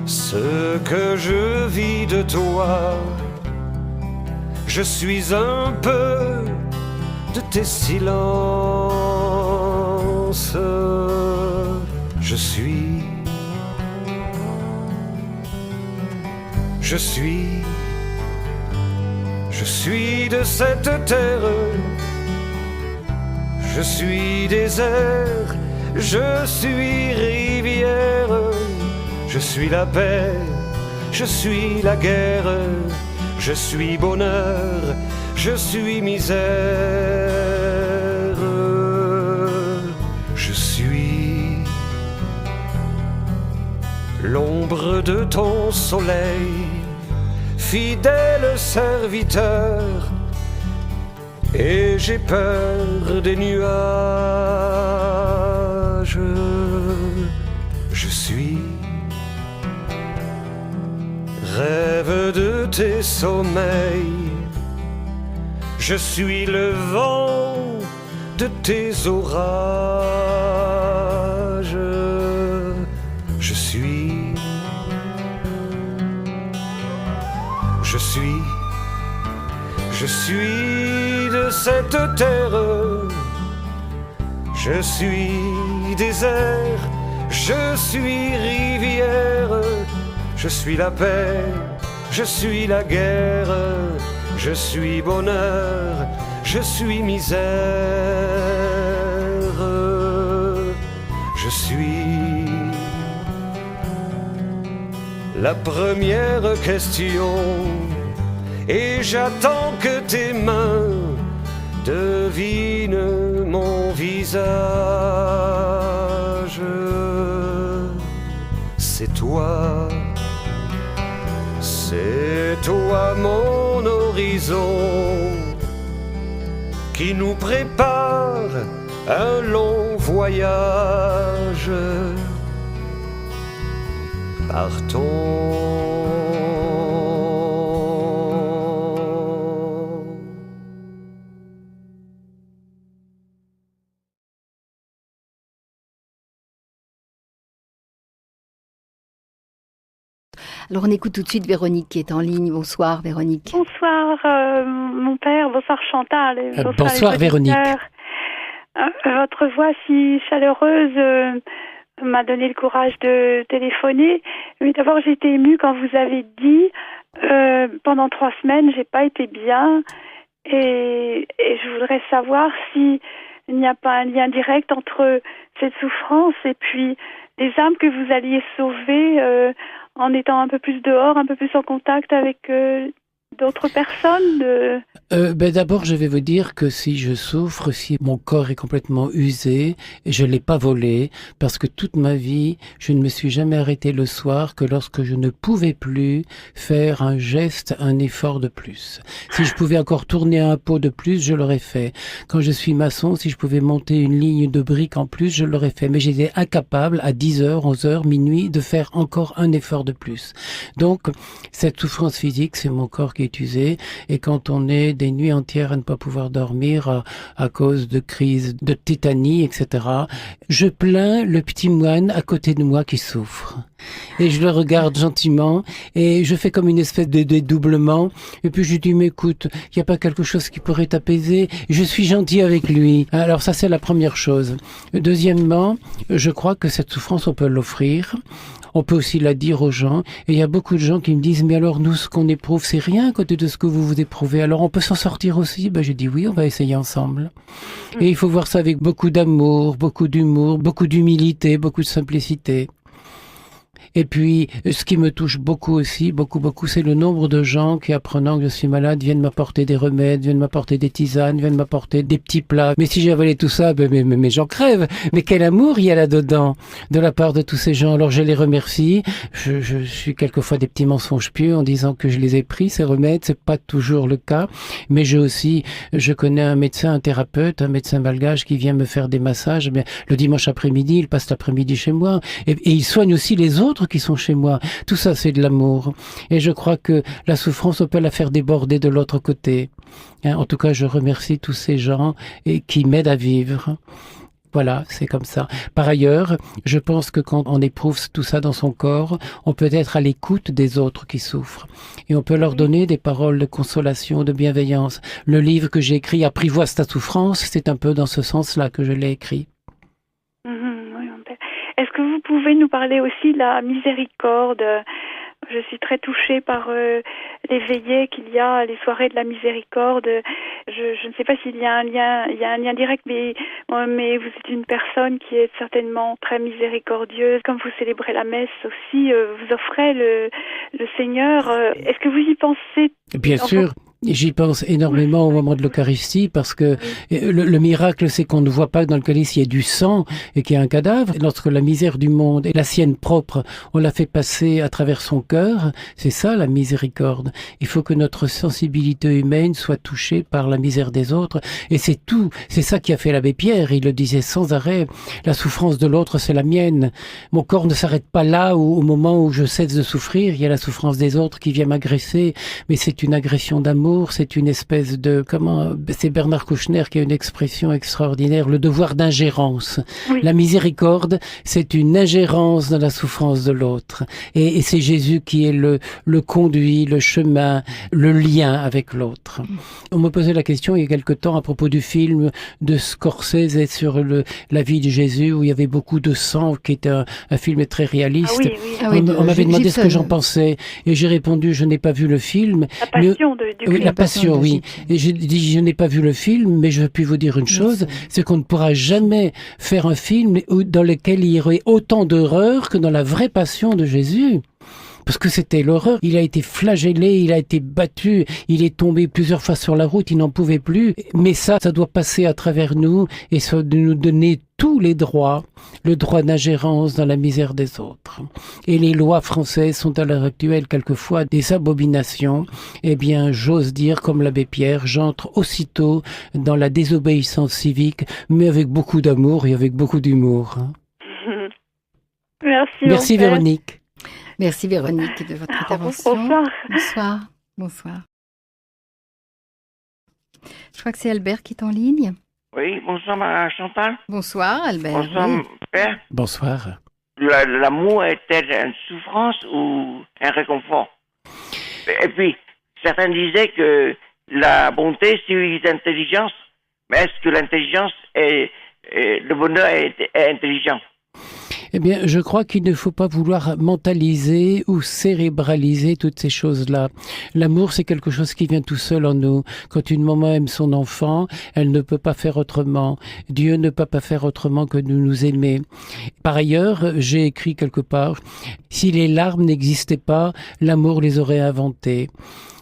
ce que je vis de toi, je suis un peu de tes silences. Je suis de cette terre, je suis désert, je suis rivière, je suis la paix, je suis la guerre, je suis bonheur, je suis misère, je suis l'ombre de ton soleil, fidèle serviteur, et j'ai peur des nuages. Je suis rêve de tes sommeils, je suis le vent de tes orages. Je suis de cette terre, je suis désert, je suis rivière, je suis la paix, je suis la guerre, je suis bonheur, je suis misère, je suis la première question. Et j'attends que tes mains devinent mon visage. C'est toi mon horizon, qui nous prépare un long voyage. Partons. Alors on écoute tout de suite Véronique qui est en ligne. Bonsoir Véronique. Bonsoir mon père, bonsoir Chantal. Et bonsoir Véronique. Votre voix si chaleureuse m'a donné le courage de téléphoner. Mais d'abord j'ai été émue quand vous avez dit pendant 3 semaines j'ai pas été bien et je voudrais savoir si il n'y a pas un lien direct entre cette souffrance et puis les âmes que vous alliez sauver en étant un peu plus dehors, un peu plus en contact avec d'autres personnes D'abord, je vais vous dire que si je souffre, si mon corps est complètement usé, je l'ai pas volé, parce que toute ma vie, je ne me suis jamais arrêté le soir que lorsque je ne pouvais plus faire un geste, un effort de plus. Si je pouvais encore tourner un pot de plus, je l'aurais fait. Quand je suis maçon, si je pouvais monter une ligne de briques en plus, je l'aurais fait. Mais j'étais incapable à 10h, 11h, minuit de faire encore un effort de plus. Donc, cette souffrance physique, c'est mon corps qui est usé. Et quand on est des nuits entières à ne pas pouvoir dormir à cause de crises de tétanie, etc., je plains le petit moine à côté de moi qui souffre. Et je le regarde gentiment et je fais comme une espèce de dédoublement. Et puis je lui dis, mais écoute, il n'y a pas quelque chose qui pourrait t'apaiser? Je suis gentil avec lui. Alors ça, c'est la première chose. Deuxièmement, je crois que cette souffrance, on peut l'offrir. On peut aussi la dire aux gens. Et il y a beaucoup de gens qui me disent, mais alors nous, ce qu'on éprouve, c'est rien à côté de ce que vous éprouvez. Alors on peut s'en sortir aussi? Je dis oui, on va essayer ensemble. Et il faut voir ça avec beaucoup d'amour, beaucoup d'humour, beaucoup d'humilité, beaucoup de simplicité. Et puis, ce qui me touche beaucoup aussi, beaucoup, c'est le nombre de gens qui, apprenant que je suis malade, viennent m'apporter des remèdes, viennent m'apporter des tisanes, viennent m'apporter des petits plats. Mais si j'avalais tout ça, mais j'en crève. Mais quel amour il y a là-dedans, de la part de tous ces gens. Alors je les remercie. Je suis quelquefois des petits mensonges pieux en disant que je les ai pris, ces remèdes. C'est pas toujours le cas. Mais je connais un médecin, un thérapeute, un médecin malgache qui vient me faire des massages. Mais le dimanche après-midi, il passe l'après-midi chez moi. Et il soigne aussi les autres qui sont chez moi. Tout ça, c'est de l'amour. Et je crois que la souffrance, on peut la faire déborder de l'autre côté. En tout cas, je remercie tous ces gens qui m'aident à vivre. Voilà, c'est comme ça. Par ailleurs, je pense que quand on éprouve tout ça dans son corps, on peut être à l'écoute des autres qui souffrent. Et on peut leur donner des paroles de consolation, de bienveillance. Le livre que j'ai écrit, Apprivoise ta souffrance, c'est un peu dans ce sens-là que je l'ai écrit. Est-ce que vous pouvez nous parler aussi de la miséricorde? Je suis très touchée par les veillées qu'il y a, les soirées de la miséricorde. Je ne sais pas s'il y a un lien direct, mais vous êtes une personne qui est certainement très miséricordieuse. Comme vous célébrez la messe aussi, vous offrez le Seigneur. Est-ce que vous y pensez? Bien sûr. J'y pense énormément au moment de l'Eucharistie parce que le miracle, c'est qu'on ne voit pas que dans le calice il y a du sang et qu'il y a un cadavre. Lorsque la misère du monde et la sienne propre, on la fait passer à travers son cœur, c'est ça la miséricorde. Il faut que notre sensibilité humaine soit touchée par la misère des autres et c'est tout. C'est ça qui a fait l'abbé Pierre, il le disait sans arrêt. La souffrance de l'autre, c'est la mienne. Mon corps ne s'arrête pas là où, au moment où je cesse de souffrir, il y a la souffrance des autres qui vient m'agresser, mais c'est une agression d'amour. C'est une espèce de, c'est Bernard Kouchner qui a une expression extraordinaire, le devoir d'ingérence. Oui. La miséricorde, c'est une ingérence dans la souffrance de l'autre. Et c'est Jésus qui est le conduit, le chemin, le lien avec l'autre. On me posait la question il y a quelque temps à propos du film de Scorsese sur la vie de Jésus où il y avait beaucoup de sang, qui était un film très réaliste. Ah oui. On m'avait demandé ce que j'en pensais et j'ai répondu je n'ai pas vu le film. La passion du film. La passion, oui. Et j'ai dit, je n'ai pas vu le film, mais je puis vous dire une chose, c'est qu'on ne pourra jamais faire un film dans lequel il y aurait autant d'horreur que dans la vraie passion de Jésus. Parce que c'était l'horreur. Il a été flagellé, il a été battu, il est tombé plusieurs fois sur la route, il n'en pouvait plus. Mais ça doit passer à travers nous et ça de nous donner tous les droits, le droit d'ingérence dans la misère des autres. Et les lois françaises sont à l'heure actuelle quelquefois des abominations. Eh bien, j'ose dire, comme l'abbé Pierre, j'entre aussitôt dans la désobéissance civique, mais avec beaucoup d'amour et avec beaucoup d'humour. Merci Véronique. Merci Véronique de votre intervention. Bonsoir. Je crois que c'est Albert qui est en ligne. Oui, bonsoir Chantal. Bonsoir Albert. Bonsoir oui. Père. Bonsoir. L'amour est-elle une souffrance ou un réconfort? Et puis, certains disaient que la bonté suit l'intelligence, mais est-ce que l'intelligence le bonheur est intelligent? Eh bien, je crois qu'il ne faut pas vouloir mentaliser ou cérébraliser toutes ces choses-là. L'amour, c'est quelque chose qui vient tout seul en nous. Quand une maman aime son enfant, elle ne peut pas faire autrement. Dieu ne peut pas faire autrement que de nous aimer. Par ailleurs, j'ai écrit quelque part, si les larmes n'existaient pas, l'amour les aurait inventées.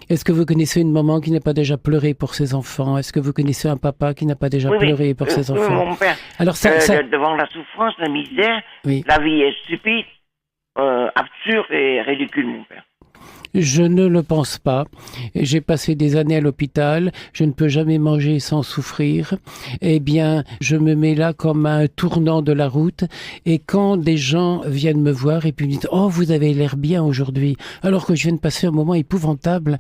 Est-ce que vous connaissez une maman qui n'a pas déjà pleuré pour ses enfants? Est-ce que vous connaissez un papa qui n'a pas déjà pleuré pour ses enfants? Oui, mon père. Alors Devant la souffrance, la misère, oui. la vie est stupide, absurde et ridicule, mon père. Je ne le pense pas. J'ai passé des années à l'hôpital. Je ne peux jamais manger sans souffrir. Eh bien, je me mets là comme à un tournant de la route. Et quand des gens viennent me voir et puis me disent « Oh, vous avez l'air bien aujourd'hui », alors que je viens de passer un moment épouvantable,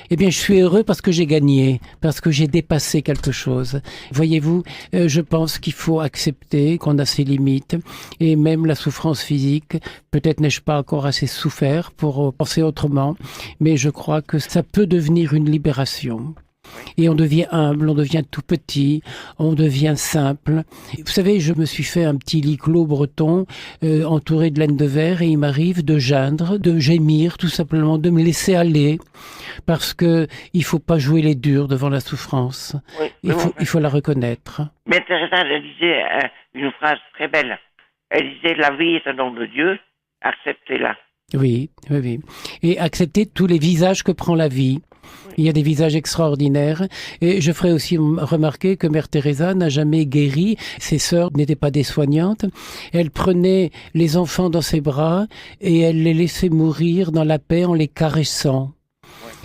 eh bien, je suis heureux parce que j'ai gagné, parce que j'ai dépassé quelque chose. Voyez-vous, je pense qu'il faut accepter qu'on a ses limites. Et même la souffrance physique, peut-être n'ai-je pas encore assez souffert pour penser autrement. Mais je crois que ça peut devenir une libération. Et on devient humble, on devient tout petit, on devient simple. Vous savez, je me suis fait un petit lit clos breton entouré de laine de verre et il m'arrive de geindre, de gémir tout simplement, de me laisser aller parce que il faut pas jouer les durs devant la souffrance. Oui, il faut la reconnaître. Mais Teresa, elle disait une phrase très belle. Elle disait « La vie est un don de Dieu, acceptez-la ». Oui. Et accepter tous les visages que prend la vie. Il y a des visages extraordinaires. Et je ferai aussi remarquer que Mère Teresa n'a jamais guéri. Ses sœurs n'étaient pas des soignantes. Elle prenait les enfants dans ses bras et elle les laissait mourir dans la paix en les caressant.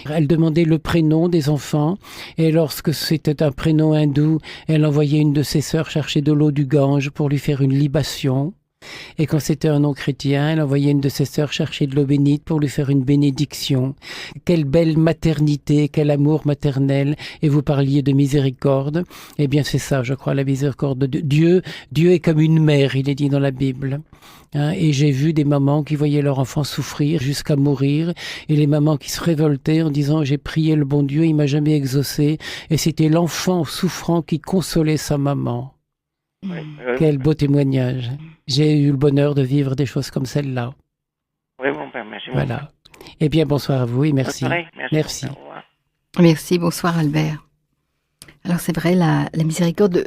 Elle demandait le prénom des enfants et lorsque c'était un prénom hindou, elle envoyait une de ses sœurs chercher de l'eau du Gange pour lui faire une libation. Et quand c'était un nom chrétien, elle envoyait une de ses sœurs chercher de l'eau bénite pour lui faire une bénédiction. Quelle belle maternité, quel amour maternel. Et vous parliez de miséricorde. Eh bien, c'est ça, je crois, la miséricorde de Dieu. Dieu est comme une mère, il est dit dans la Bible. Et j'ai vu des mamans qui voyaient leur enfant souffrir jusqu'à mourir. Et les mamans qui se révoltaient en disant « J'ai prié le bon Dieu, il m'a jamais exaucé. » Et c'était l'enfant souffrant qui consolait sa maman. Quel beau témoignage. J'ai eu le bonheur de vivre des choses comme celle-là. Oui, mon père, merci. Voilà. Eh bien, bonsoir à vous et merci. Merci. Merci, bonsoir Albert. Alors c'est vrai, la miséricorde,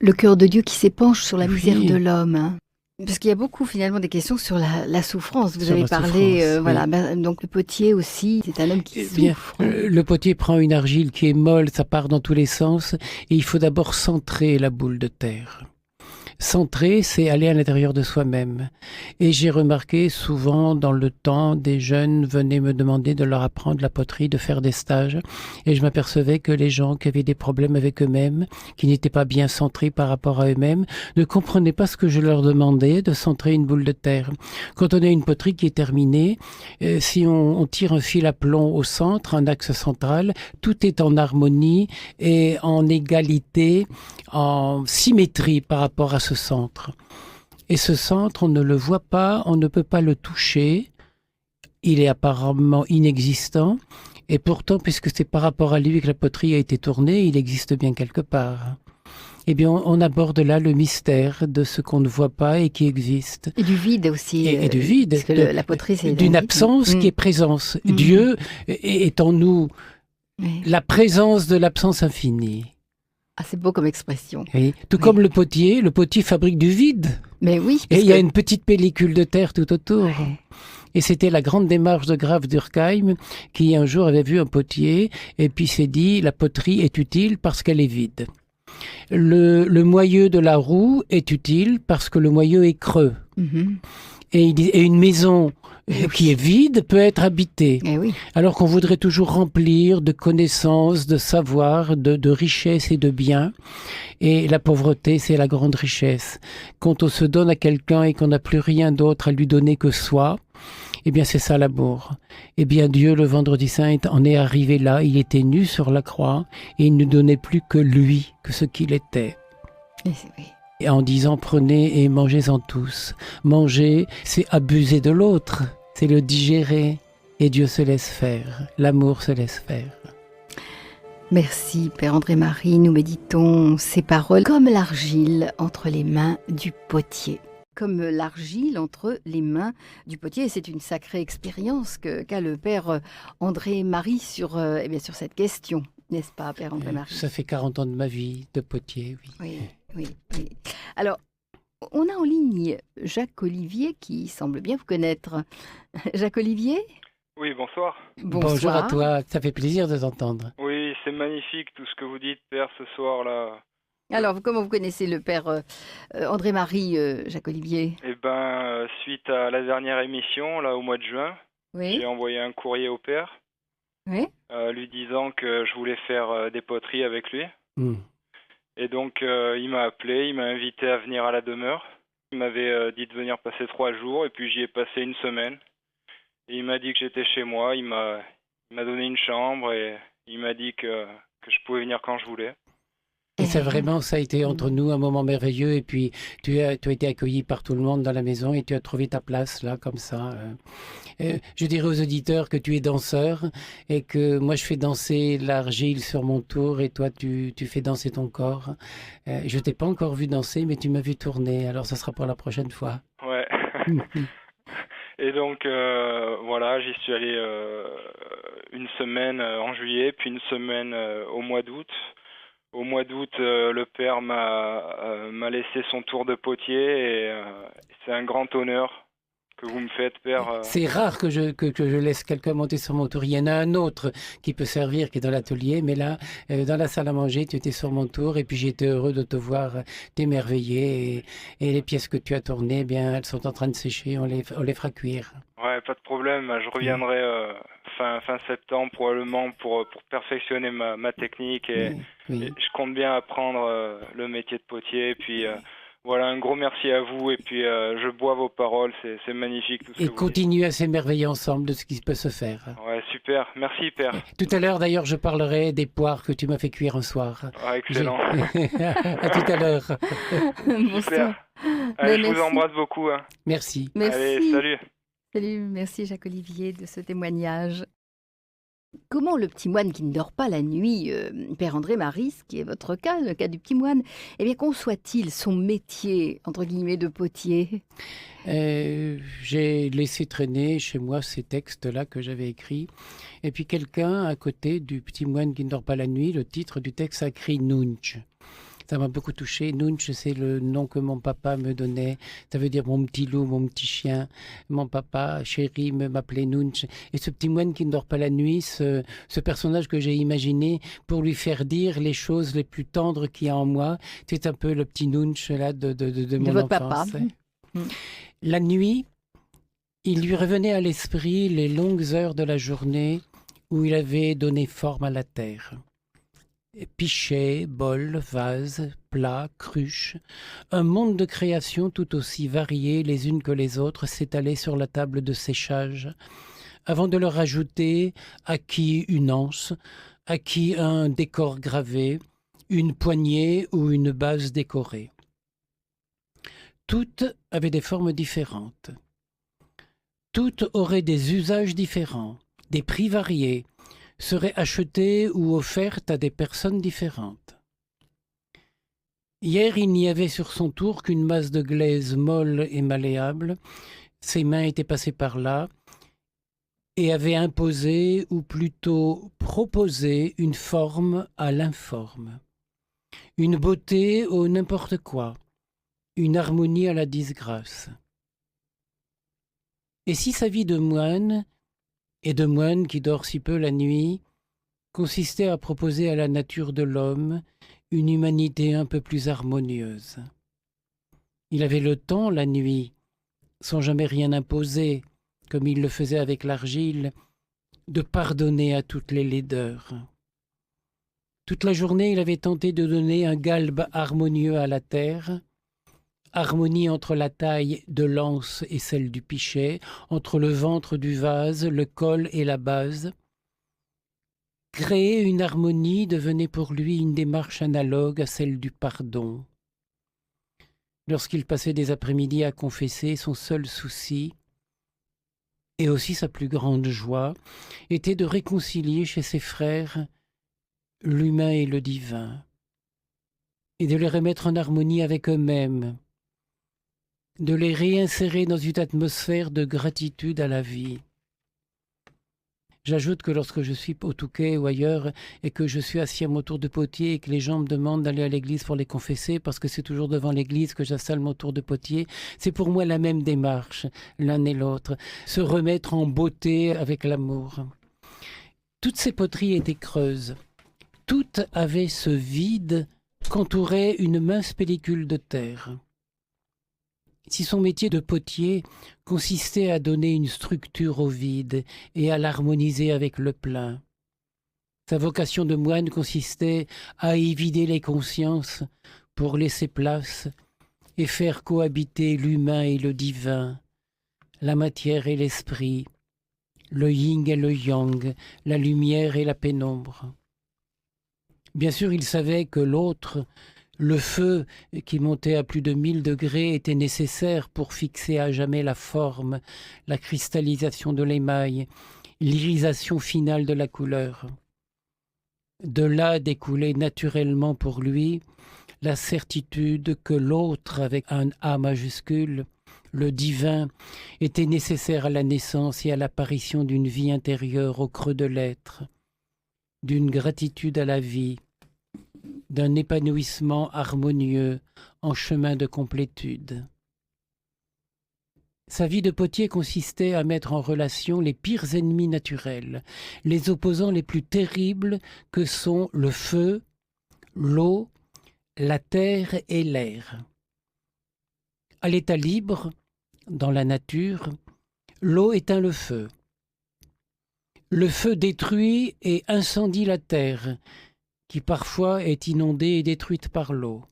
le cœur de Dieu qui s'épanche sur la misère de l'homme. Hein. Parce qu'il y a beaucoup finalement des questions sur la souffrance. Vous avez parlé, voilà. Donc le potier aussi, c'est un homme qui souffre. Le potier prend une argile qui est molle, ça part dans tous les sens, et il faut d'abord centrer la boule de terre. Centrer, c'est aller à l'intérieur de soi-même. Et j'ai remarqué souvent dans le temps, des jeunes venaient me demander de leur apprendre la poterie, de faire des stages. Et je m'apercevais que les gens qui avaient des problèmes avec eux-mêmes, qui n'étaient pas bien centrés par rapport à eux-mêmes, ne comprenaient pas ce que je leur demandais de centrer une boule de terre. Quand on a une poterie qui est terminée, si on tire un fil à plomb au centre, un axe central, tout est en harmonie et en égalité, en symétrie par rapport à ce centre. Et ce centre, on ne le voit pas, on ne peut pas le toucher, il est apparemment inexistant, et pourtant, puisque c'est par rapport à lui que la poterie a été tournée, il existe bien quelque part. Eh bien, on aborde là le mystère de ce qu'on ne voit pas et qui existe. Et du vide aussi. Et du vide. Parce que la poterie, c'est d'une absence qui est présence. Dieu est en nous la présence de l'absence infinie. Ah, c'est beau comme expression. Oui. Tout comme le potier fabrique du vide. Mais oui. Et il y a une petite pellicule de terre tout autour. Ouais. Et c'était la grande démarche de Graf Durkheim qui un jour avait vu un potier et puis s'est dit la poterie est utile parce qu'elle est vide. Le moyeu de la roue est utile parce que le moyeu est creux. Et une maison qui est vide peut être habitée. Alors qu'on voudrait toujours remplir de connaissances, de savoir, de richesses et de biens. Et la pauvreté, c'est la grande richesse. Quand on se donne à quelqu'un et qu'on n'a plus rien d'autre à lui donner que soi, eh bien c'est ça l'amour. Eh bien Dieu, le vendredi saint, en est arrivé là, il était nu sur la croix et il ne donnait plus que lui, que ce qu'il était. Et en disant prenez et mangez-en tous. Manger, c'est abuser de l'autre, c'est le digérer. Et Dieu se laisse faire, l'amour se laisse faire. Merci Père André-Marie, nous méditons ces paroles comme l'argile entre les mains du potier. Comme l'argile entre les mains du potier. Et c'est une sacrée expérience qu'a le Père André-Marie sur cette question, n'est-ce pas, Père André-Marie? Ça fait 40 ans de ma vie de potier, oui. Oui. Alors, on a en ligne Jacques Olivier qui semble bien vous connaître. Jacques Olivier? Oui, bonsoir. Bonjour à toi, ça fait plaisir de t'entendre. Oui, c'est magnifique tout ce que vous dites, Père, ce soir-là. Alors, comment vous connaissez le père André-Marie Jacques-Olivier? Eh ben, suite à la dernière émission, là, au mois de juin, Oui, j'ai envoyé un courrier au Père, oui. lui disant que je voulais faire des poteries avec lui. Hmm. Et donc, il m'a appelé, il m'a invité à venir à la demeure. Il m'avait dit de venir passer 3 jours, et puis j'y ai passé une semaine. Et il m'a dit que j'étais chez moi, il m'a donné une chambre, et il m'a dit que je pouvais venir quand je voulais. Et ça vraiment, ça a été entre nous un moment merveilleux. Et puis, tu as été accueilli par tout le monde dans la maison et tu as trouvé ta place là, comme ça. Je dirais aux auditeurs que tu es danseur et que moi, je fais danser l'argile sur mon tour et toi, tu fais danser ton corps. Je t'ai pas encore vu danser, mais tu m'as vu tourner. Alors, ça sera pour la prochaine fois. Ouais. Et donc, voilà, j'y suis allé une semaine en juillet, puis une semaine au mois d'août. Au mois d'août, le Père m'a laissé son tour de potier et c'est un grand honneur que vous me faites, Père. C'est rare que je laisse quelqu'un monter sur mon tour. Il y en a un autre qui peut servir, qui est dans l'atelier, mais là, dans la salle à manger, tu étais sur mon tour et puis j'ai été heureux de te voir t'émerveiller et les pièces que tu as tournées, eh bien, elles sont en train de sécher, on les fera cuire. Ouais, pas de problème. Je reviendrai fin septembre probablement pour perfectionner ma technique et je compte bien apprendre le métier de potier. Et puis voilà, un gros merci à vous et puis je bois vos paroles, c'est magnifique tout ce que vous dites. Et continue à s'émerveiller ensemble de ce qui peut se faire. Ouais, super. Merci, Père. Tout à l'heure, d'ailleurs, je parlerai des poires que tu m'as fait cuire un soir. Ah, excellent. À tout à l'heure. Super. Allez, je vous embrasse beaucoup. Hein. Merci. Merci. Allez, salut. Salut, merci Jacques-Olivier de ce témoignage. Comment le petit moine qui ne dort pas la nuit, Père André-Marie, ce qui est votre cas, le cas du petit moine, eh bien, conçoit-il son métier, entre guillemets, de potier? J'ai laissé traîner chez moi ces textes-là que j'avais écrits. Et puis quelqu'un, à côté du petit moine qui ne dort pas la nuit, le titre du texte a écrit Nunch. Ça m'a beaucoup touché. Nunch, c'est le nom que mon papa me donnait. Ça veut dire mon petit loup, mon petit chien. Mon papa, chéri, m'appelait Nunch. Et ce petit moine qui ne dort pas la nuit, ce personnage que j'ai imaginé pour lui faire dire les choses les plus tendres qu'il y a en moi, c'est un peu le petit Nunch là de mon votre enfance. papa. La nuit, il lui revenait à l'esprit les longues heures de la journée où il avait donné forme à la terre. Pichets, bols, vases, plats, cruches, un monde de créations tout aussi variées les unes que les autres s'étalait sur la table de séchage, avant de leur ajouter à qui une anse, à qui un décor gravé, une poignée ou une base décorée. Toutes avaient des formes différentes. Toutes auraient des usages différents, des prix variés, seraient achetées ou offertes à des personnes différentes. Hier, il n'y avait sur son tour qu'une masse de glaise molle et malléable. Ses mains étaient passées par là et avaient imposé, ou plutôt proposé, une forme à l'informe, une beauté au n'importe quoi, une harmonie à la disgrâce. Et si sa vie de moine, et de moine qui dort si peu la nuit, consistait à proposer à la nature de l'homme une humanité un peu plus harmonieuse. Il avait le temps, la nuit, sans jamais rien imposer, comme il le faisait avec l'argile, de pardonner à toutes les laideurs. Toute la journée, il avait tenté de donner un galbe harmonieux à la terre, harmonie entre la taille de l'anse et celle du pichet, entre le ventre du vase, le col et la base. Créer une harmonie devenait pour lui une démarche analogue à celle du pardon. Lorsqu'il passait des après-midi à confesser, son seul souci, et aussi sa plus grande joie, était de réconcilier chez ses frères l'humain et le divin, et de les remettre en harmonie avec eux-mêmes, de les réinsérer dans une atmosphère de gratitude à la vie. J'ajoute que lorsque je suis au Touquet ou ailleurs et que je suis assis à mon tour de potier et que les gens me demandent d'aller à l'église pour les confesser, parce que c'est toujours devant l'église que j'installe mon tour de potier, c'est pour moi la même démarche, l'un et l'autre, se remettre en beauté avec l'amour. Toutes ces poteries étaient creuses. Toutes avaient ce vide qu'entourait une mince pellicule de terre. Si son métier de potier consistait à donner une structure au vide et à l'harmoniser avec le plein, sa vocation de moine consistait à y vider les consciences pour laisser place et faire cohabiter l'humain et le divin, la matière et l'esprit, le yin et le yang, la lumière et la pénombre. Bien sûr, il savait que l'autre, le feu qui montait à plus de 1000 degrés, était nécessaire pour fixer à jamais la forme, la cristallisation de l'émail, l'irisation finale de la couleur. De là découlait naturellement pour lui la certitude que l'autre, avec un A majuscule, le divin, était nécessaire à la naissance et à l'apparition d'une vie intérieure au creux de l'être, d'une gratitude à la vie, d'un épanouissement harmonieux en chemin de complétude. Sa vie de potier consistait à mettre en relation les pires ennemis naturels, les opposants les plus terribles que sont le feu, l'eau, la terre et l'air. À l'état libre, dans la nature, l'eau éteint le feu. Le feu détruit et incendie la terre, qui parfois est inondée et détruite par l'eau.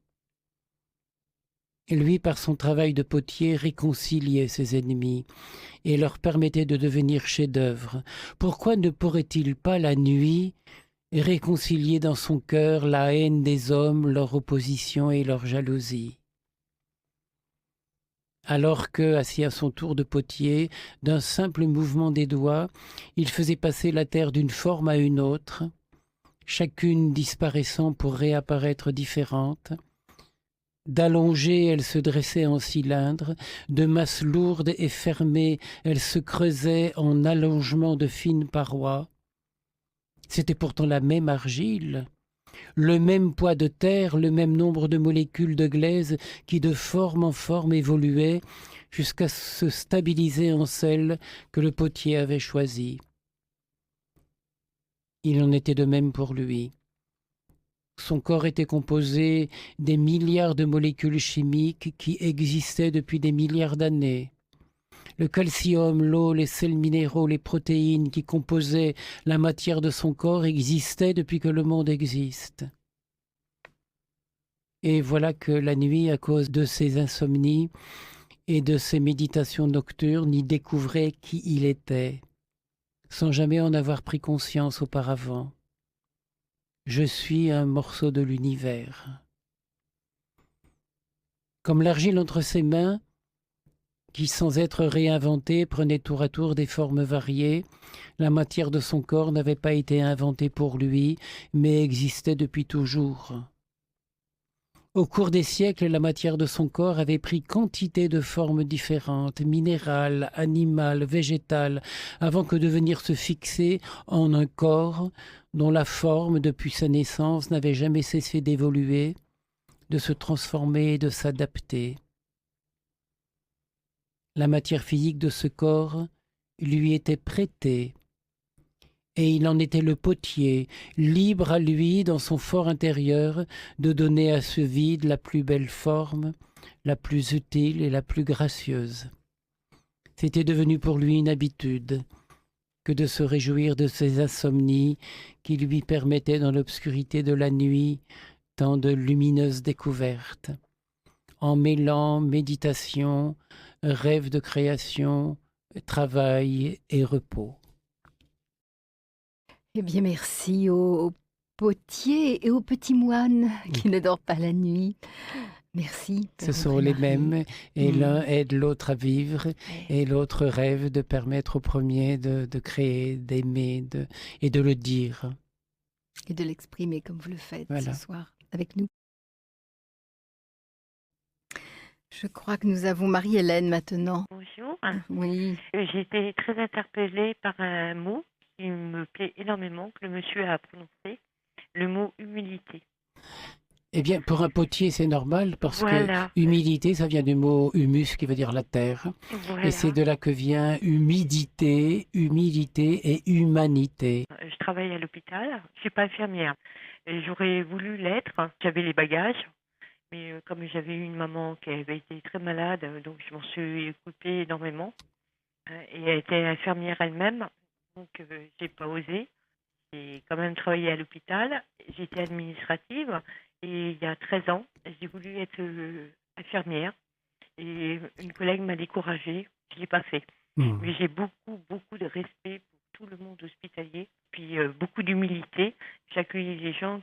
Et lui, par son travail de potier, réconciliait ses ennemis et leur permettait de devenir chefs-d'œuvre. Pourquoi ne pourrait-il pas, la nuit, réconcilier dans son cœur la haine des hommes, leur opposition et leur jalousie? Alors que, assis à son tour de potier, d'un simple mouvement des doigts, il faisait passer la terre d'une forme à une autre, chacune disparaissant pour réapparaître différente. D'allongée, elle se dressait en cylindre, de masse lourde et fermée, elle se creusait en allongement de fines parois. C'était pourtant la même argile, le même poids de terre, le même nombre de molécules de glaise qui de forme en forme évoluaient jusqu'à se stabiliser en celle que le potier avait choisie. Il en était de même pour lui. Son corps était composé des milliards de molécules chimiques qui existaient depuis des milliards d'années. Le calcium, l'eau, les sels minéraux, les protéines qui composaient la matière de son corps existaient depuis que le monde existe. Et voilà que la nuit, à cause de ses insomnies et de ses méditations nocturnes, y découvrait qui il était, sans jamais en avoir pris conscience auparavant. Je suis un morceau de l'univers. Comme l'argile entre ses mains, qui sans être réinventée prenait tour à tour des formes variées, la matière de son corps n'avait pas été inventée pour lui, mais existait depuis toujours. Au cours des siècles, la matière de son corps avait pris quantité de formes différentes, minérales, animales, végétales, avant que de venir se fixer en un corps dont la forme, depuis sa naissance, n'avait jamais cessé d'évoluer, de se transformer et de s'adapter. La matière physique de ce corps lui était prêtée, et il en était le potier, libre à lui, dans son fort intérieur, de donner à ce vide la plus belle forme, la plus utile et la plus gracieuse. C'était devenu pour lui une habitude que de se réjouir de ses insomnies qui lui permettaient dans l'obscurité de la nuit tant de lumineuses découvertes. En mêlant méditation, rêve de création, travail et repos. Eh bien, merci aux potiers et aux petits moines qui ne dorment pas la nuit. Merci. Ce sont les mêmes, et l'un aide l'autre à vivre, et l'autre rêve de permettre au premier de créer, d'aimer et de le dire. Et de l'exprimer comme vous le faites Voilà. ce soir avec nous. Je crois que nous avons Marie-Hélène maintenant. Bonjour. Oui. J'ai été très interpellée par un mot qui me plaît énormément, que le monsieur a prononcé, le mot humilité. Eh bien, pour un potier, c'est normal parce Voilà. que humilité, ça vient du mot humus qui veut dire la terre. Voilà. Et c'est de là que vient humidité, humilité et humanité. Je travaille à l'hôpital, je suis pas infirmière. Et j'aurais voulu l'être, j'avais les bagages, mais comme j'avais eu une maman qui avait été très malade, donc je m'en suis occupée énormément. Et elle était infirmière elle-même, donc j'ai pas osé. J'ai quand même travaillé à l'hôpital, j'étais administrative, et il y a 13 ans, j'ai voulu être infirmière. Et une collègue m'a découragée, je l'ai pas fait. Mais j'ai beaucoup de respect pour tout le monde hospitalier, puis beaucoup d'humilité. J'accueillais les gens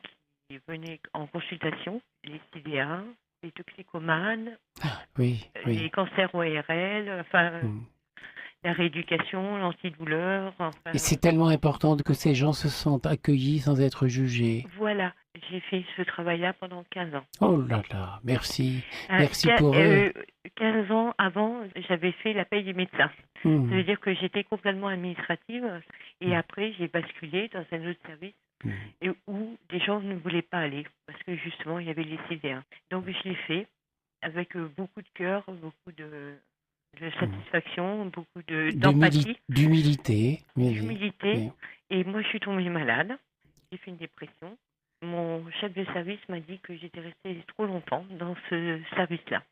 qui venaient en consultation, les CDA, les toxicomanes, Oui, les oui. cancers ORL, enfin la rééducation, l'antidouleur. Enfin, Et c'est tellement important que ces gens se sentent accueillis sans être jugés. voilà, j'ai fait ce travail-là pendant 15 ans. Oh là là, merci. Merci pour 15 ans avant, j'avais fait la paye des médecins. Ça veut dire que j'étais complètement administrative et après j'ai basculé dans un autre service et où des gens ne voulaient pas aller parce que justement il y avait les CDA. Donc je l'ai fait avec beaucoup de cœur, beaucoup de satisfaction, beaucoup d'empathie, d'humilité. d'humilité. Oui. Et moi je suis tombée malade, j'ai fait une dépression. Mon chef de service m'a dit que j'étais restée trop longtemps dans ce service-là.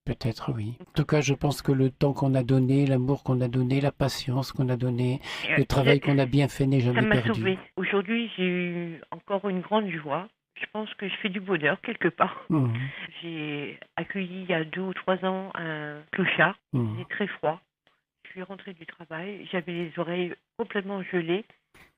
Peut-être oui. En tout cas, je pense que le temps qu'on a donné, l'amour qu'on a donné, la patience qu'on a donné, le travail qu'on a bien fait n'est Ça jamais m'a perdu. sauvée. Aujourd'hui, j'ai eu encore une grande joie. Je pense que je fais du bonheur quelque part. J'ai accueilli il y a 2 ou 3 ans un clochard. Il était très froid. Je suis rentrée du travail. J'avais les oreilles complètement gelées.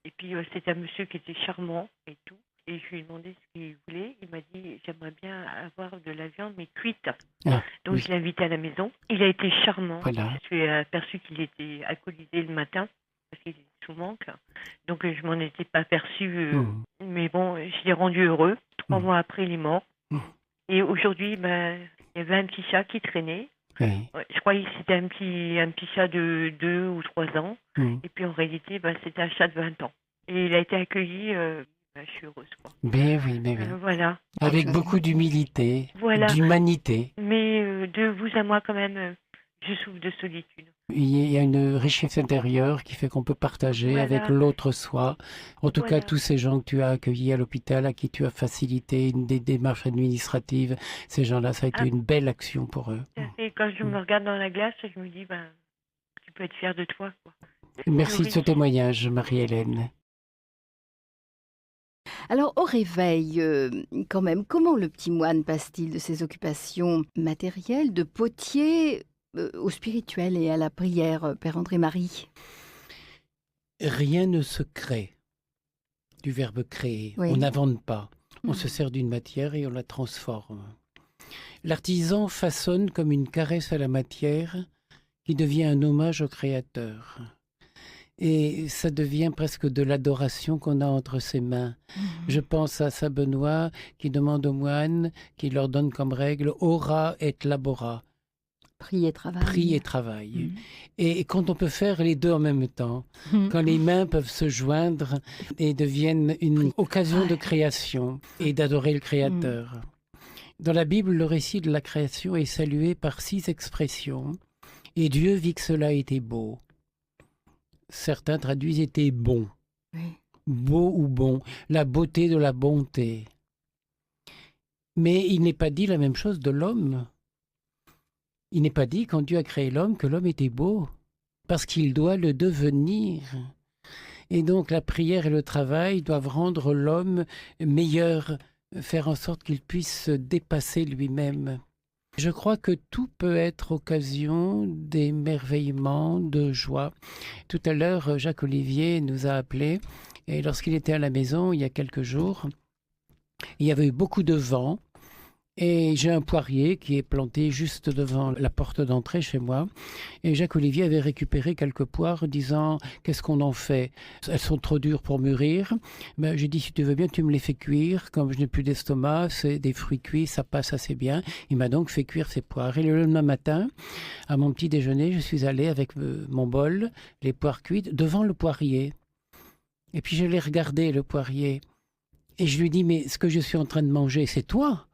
Et puis, c'était un monsieur qui était charmant et tout. Et je lui ai demandé ce qu'il voulait. Il m'a dit, j'aimerais bien avoir de la viande, mais cuite. Ah, Donc, oui. je l'ai invité à la maison. Il a été charmant. Voilà. Je me suis aperçue qu'il était alcoolisé le matin, parce qu'il était sous manque. Donc, je m'en étais pas aperçue. Mais bon, je l'ai rendu heureux. 3 mois après, il est mort. Et aujourd'hui, il y avait un petit chat qui traînait. Oui. Je croyais que c'était un petit chat de 2 ou 3 ans. Et puis, en réalité, c'était un chat de 20 ans. Et il a été accueilli... je suis heureuse, quoi. Mais oui. Voilà. Avec beaucoup d'humilité, Voilà. d'humanité. Mais de vous à moi, quand même, je souffre de solitude. Il y a une richesse intérieure qui fait qu'on peut partager Voilà. avec l'autre soi. En tout Voilà. cas, tous ces gens que tu as accueillis à l'hôpital, à qui tu as facilité des démarches administratives, ces gens-là, ça a été une belle action pour eux. Et quand je me regarde dans la glace, je me dis, tu peux être fière de toi, quoi. Merci de ce Oui. témoignage, Marie-Hélène. Alors, au réveil, quand même, comment le petit moine passe-t-il de ses occupations matérielles, de potier, au spirituel et à la prière, Père André-Marie? Rien ne se crée, du verbe créer. Oui. On n'invente pas. On se sert d'une matière et on la transforme. L'artisan façonne comme une caresse à la matière qui devient un hommage au créateur. Et ça devient presque de l'adoration qu'on a entre ses mains. Je pense à saint Benoît qui demande aux moines, qui leur donne comme règle « ora et labora ». Prie et travail. Prie et travail. Et quand on peut faire les deux en même temps, quand les mains peuvent se joindre et deviennent une occasion de création et d'adorer le Créateur. Dans la Bible, le récit de la création est salué par 6 expressions. Et Dieu vit que cela était beau. Certains traduisent était bon. Beau ou bon. La beauté de la bonté. Mais il n'est pas dit la même chose de l'homme. Il n'est pas dit, quand Dieu a créé l'homme, que l'homme était beau, parce qu'il doit le devenir. Et donc la prière et le travail doivent rendre l'homme meilleur, faire en sorte qu'il puisse se dépasser lui-même. Je crois que tout peut être occasion d'émerveillement, de joie. Tout à l'heure, Jacques Olivier nous a appelés, et lorsqu'il était à la maison, il y a quelques jours, il y avait eu beaucoup de vent. Et j'ai un poirier qui est planté juste devant la porte d'entrée chez moi. Et Jacques-Olivier avait récupéré quelques poires disant « Qu'est-ce qu'on en fait? Elles sont trop dures pour mûrir. » Ben, j'ai dit « Si tu veux bien, tu me les fais cuire. Comme je n'ai plus d'estomac, c'est des fruits cuits, ça passe assez bien. » Il m'a donc fait cuire ces poires. Et le lendemain matin, à mon petit déjeuner, je suis allé avec mon bol, les poires cuites, devant le poirier. Et puis je l'ai regardé, le poirier. Et je lui dis, mais ce que je suis en train de manger, c'est toi.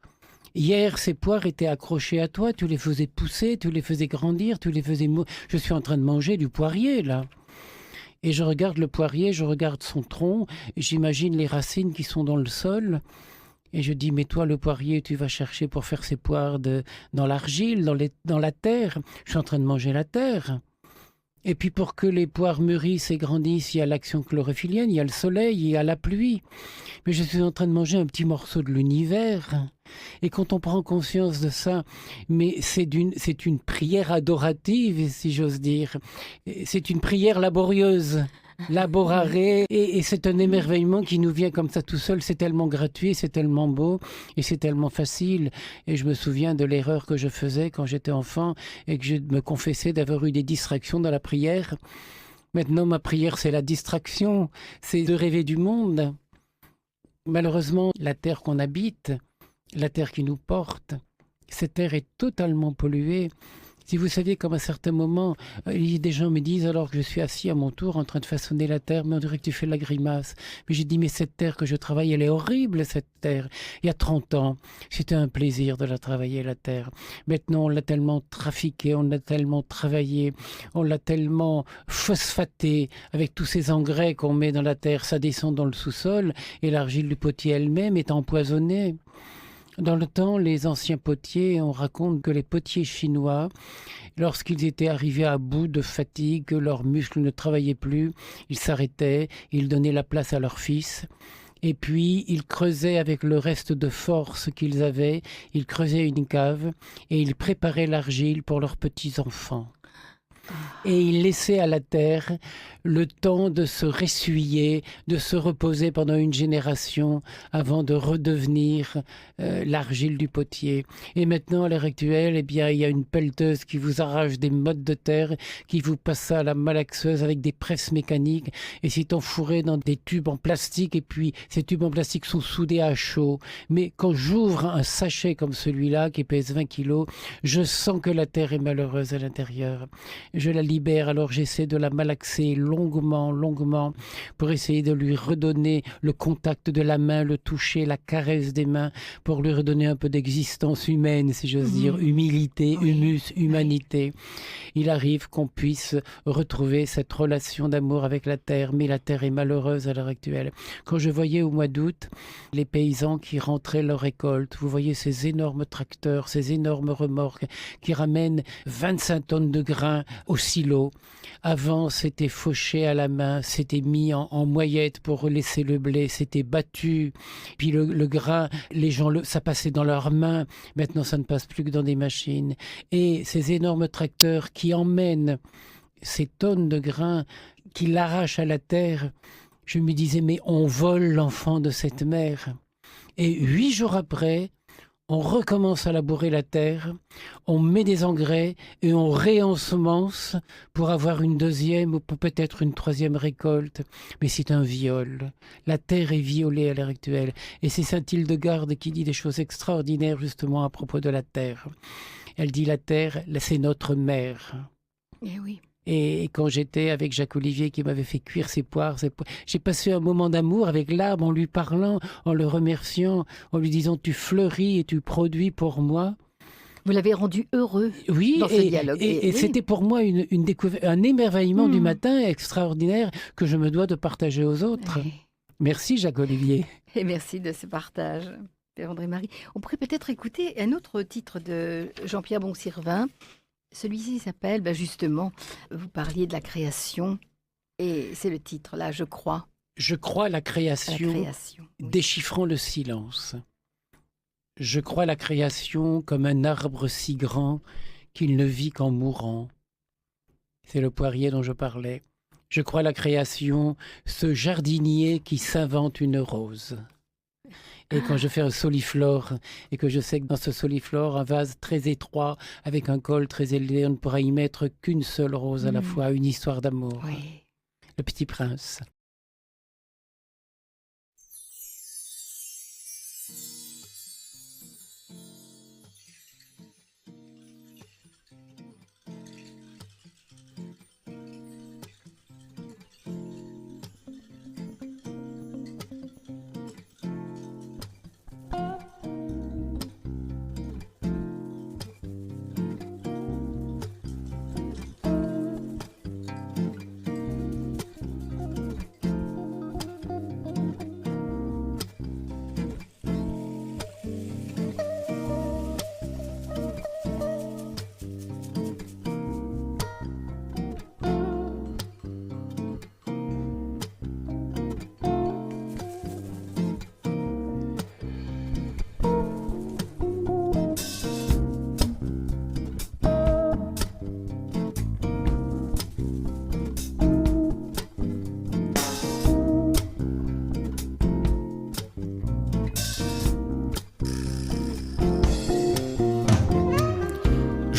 Hier, ces poires étaient accrochées à toi, tu les faisais pousser, tu les faisais grandir, tu les faisais... Je suis en train de manger du poirier, là. Et je regarde le poirier, je regarde son tronc, j'imagine les racines qui sont dans le sol. Et je dis, mais toi, le poirier, tu vas chercher pour faire ces poires dans l'argile, dans la terre. Je suis en train de manger la terre. Et puis pour que les poires mûrissent et grandissent, il y a l'action chlorophylienne, il y a le soleil, il y a la pluie. Mais je suis en train de manger un petit morceau de l'univers. Et quand on prend conscience de ça, mais c'est une prière adorative, si j'ose dire. C'est une prière laborieuse. Laborare, et c'est un émerveillement qui nous vient comme ça tout seul. C'est tellement gratuit, c'est tellement beau et c'est tellement facile. Et je me souviens de l'erreur que je faisais quand j'étais enfant et que je me confessais d'avoir eu des distractions dans la prière. Maintenant, ma prière, c'est la distraction, c'est de rêver du monde. Malheureusement, la terre qu'on habite, la terre qui nous porte, cette terre est totalement polluée. Si vous saviez qu'à un certain moment, des gens me disent, alors que je suis assis à mon tour en train de façonner la terre, mais on dirait que tu fais la grimace. Mais j'ai dit, mais cette terre que je travaille, elle est horrible, cette terre. Il y a 30 ans, c'était un plaisir de la travailler, la terre. Maintenant, on l'a tellement trafiquée, on l'a tellement travaillée, on l'a tellement phosphatée, avec tous ces engrais qu'on met dans la terre, ça descend dans le sous-sol, et l'argile du potier elle-même est empoisonnée. Dans le temps, les anciens potiers, on raconte que les potiers chinois, lorsqu'ils étaient arrivés à bout de fatigue, que leurs muscles ne travaillaient plus, ils s'arrêtaient, ils donnaient la place à leurs fils. Et puis, ils creusaient avec le reste de force qu'ils avaient, ils creusaient une cave et ils préparaient l'argile pour leurs petits-enfants. Et ils laissaient à la terre le temps de se ressuyer, de se reposer pendant une génération avant de redevenir l'argile du potier. Et maintenant, à l'heure actuelle, eh bien, il y a une pelleteuse qui vous arrache des mottes de terre, qui vous passe ça à la malaxeuse avec des presses mécaniques, et c'est enfourré dans des tubes en plastique, et puis ces tubes en plastique sont soudés à chaud. Mais quand j'ouvre un sachet comme celui-là, qui pèse 20 kilos, je sens que la terre est malheureuse à l'intérieur. Je la libère, alors j'essaie de la malaxer longuement, pour essayer de lui redonner le contact de la main, le toucher, la caresse des mains, pour lui redonner un peu d'existence humaine, si j'ose dire, humilité, humus, humanité. Il arrive qu'on puisse retrouver cette relation d'amour avec la terre, mais la terre est malheureuse à l'heure actuelle. Quand je voyais au mois d'août les paysans qui rentraient leur récolte, vous voyez ces énormes tracteurs, ces énormes remorques qui ramènent 25 tonnes de grains au silo. Avant, c'était fauché à la main, c'était mis en moyette pour laisser le blé, c'était battu. Puis le grain, les gens, ça passait dans leurs mains. Maintenant, ça ne passe plus que dans des machines. Et ces énormes tracteurs qui emmènent ces tonnes de grains, qui l'arrachent à la terre, je me disais, mais on vole l'enfant de cette mère. Et 8 jours après, on recommence à labourer la terre, on met des engrais et on réensemence pour avoir une deuxième ou peut-être une troisième récolte. Mais c'est un viol. La terre est violée à l'heure actuelle. Et c'est Sainte Hildegarde qui dit des choses extraordinaires justement à propos de la terre. Elle dit la terre, c'est notre mère. Eh oui. Et quand j'étais avec Jacques Olivier qui m'avait fait cuire ses poires, j'ai passé un moment d'amour avec l'arbre en lui parlant, en le remerciant, en lui disant « tu fleuris et tu produis pour moi ». Vous l'avez rendu heureux dans ce dialogue. Et oui. C'était pour moi une découverte, un émerveillement du matin extraordinaire que je me dois de partager aux autres. Oui. Merci Jacques Olivier. Et merci de ce partage, Père André-Marie. On pourrait peut-être écouter un autre titre de Jean-Pierre Bon-Sirvin. Celui-ci s'appelle, justement, vous parliez de la création, et c'est le titre, là, je crois. Je crois à la création, oui. Déchiffrant le silence. Je crois à la création comme un arbre si grand qu'il ne vit qu'en mourant. C'est le poirier dont je parlais. Je crois à la création, ce jardinier qui s'invente une rose. Et quand je fais un soliflore, et que je sais que dans ce soliflore, un vase très étroit, avec un col très élevé, on ne pourra y mettre qu'une seule rose à la fois, une histoire d'amour. Oui. Le Petit Prince.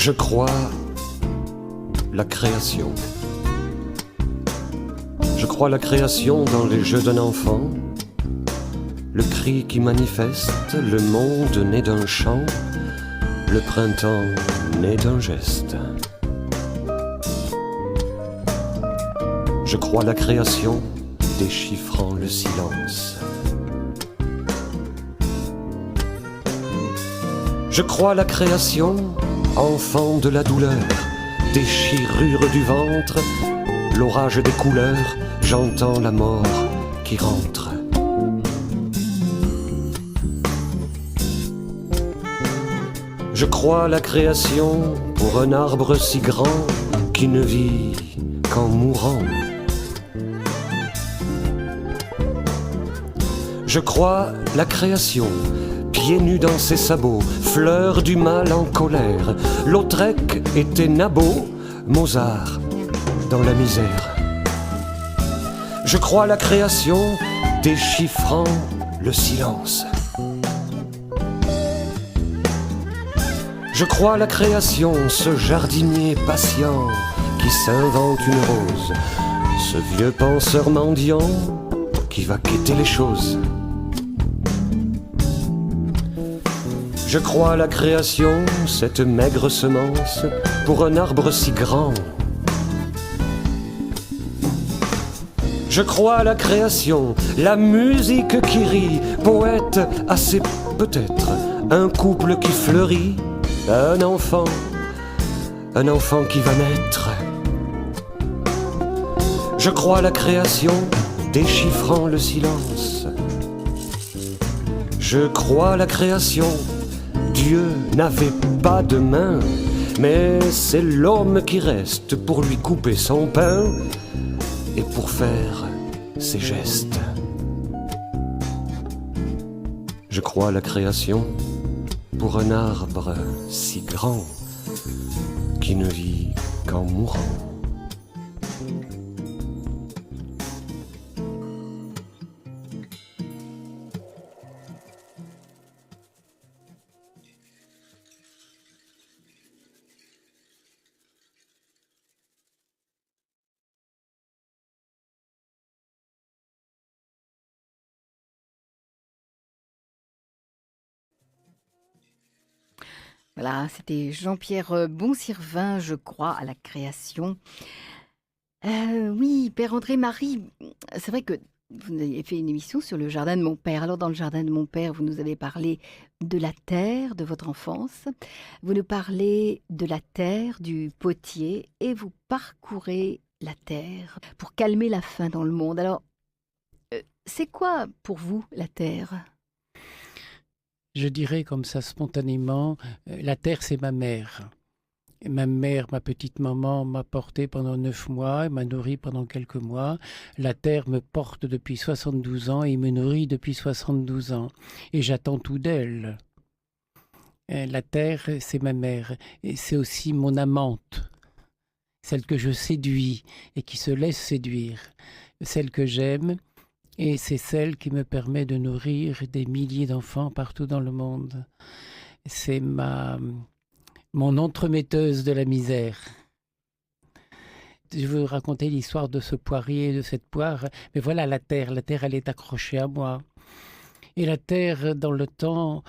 Je crois la création. Je crois la création dans les jeux d'un enfant, le cri qui manifeste le monde né d'un chant, le printemps né d'un geste. Je crois la création déchiffrant le silence. Je crois la création, enfant de la douleur, déchirure du ventre, l'orage des couleurs, j'entends la mort qui rentre. Je crois la création pour un arbre si grand qui ne vit qu'en mourant. Je crois la création, pieds nus dans ses sabots, fleur du mal en colère. Lautrec était Nabot, Mozart dans la misère. Je crois la création, déchiffrant le silence. Je crois la création, ce jardinier patient qui s'invente une rose, ce vieux penseur mendiant qui va quitter les choses. Je crois la création, cette maigre semence pour un arbre si grand. Je crois la création, la musique qui rit, poète assez peut-être, un couple qui fleurit, un enfant qui va naître. Je crois la création, déchiffrant le silence. Je crois la création, Dieu n'avait pas de main, mais c'est l'homme qui reste pour lui couper son pain et pour faire ses gestes. Je crois la création pour un arbre si grand qui ne vit qu'en mourant. Voilà, c'était Jean-Pierre Bonsirvin, je crois, à la création. Oui, Père André Marie, c'est vrai que vous avez fait une émission sur le jardin de mon père. Alors, dans le jardin de mon père, vous nous avez parlé de la terre de votre enfance. Vous nous parlez de la terre, du potier, et vous parcourez la terre pour calmer la faim dans le monde. Alors, c'est quoi pour vous la terre ? Je dirais comme ça spontanément, la terre c'est ma mère. Et ma mère, ma petite maman, m'a porté pendant 9 mois, m'a nourri pendant quelques mois. La terre me porte depuis 72 ans et me nourrit depuis 72 ans. Et j'attends tout d'elle. La terre, c'est ma mère. Et c'est aussi mon amante, celle que je séduis et qui se laisse séduire, celle que j'aime. Et c'est celle qui me permet de nourrir des milliers d'enfants partout dans le monde. C'est mon entremetteuse de la misère. Je veux raconter l'histoire de ce poirier, de cette poire. Mais voilà la terre, elle est accrochée à moi. Et la terre, dans le temps,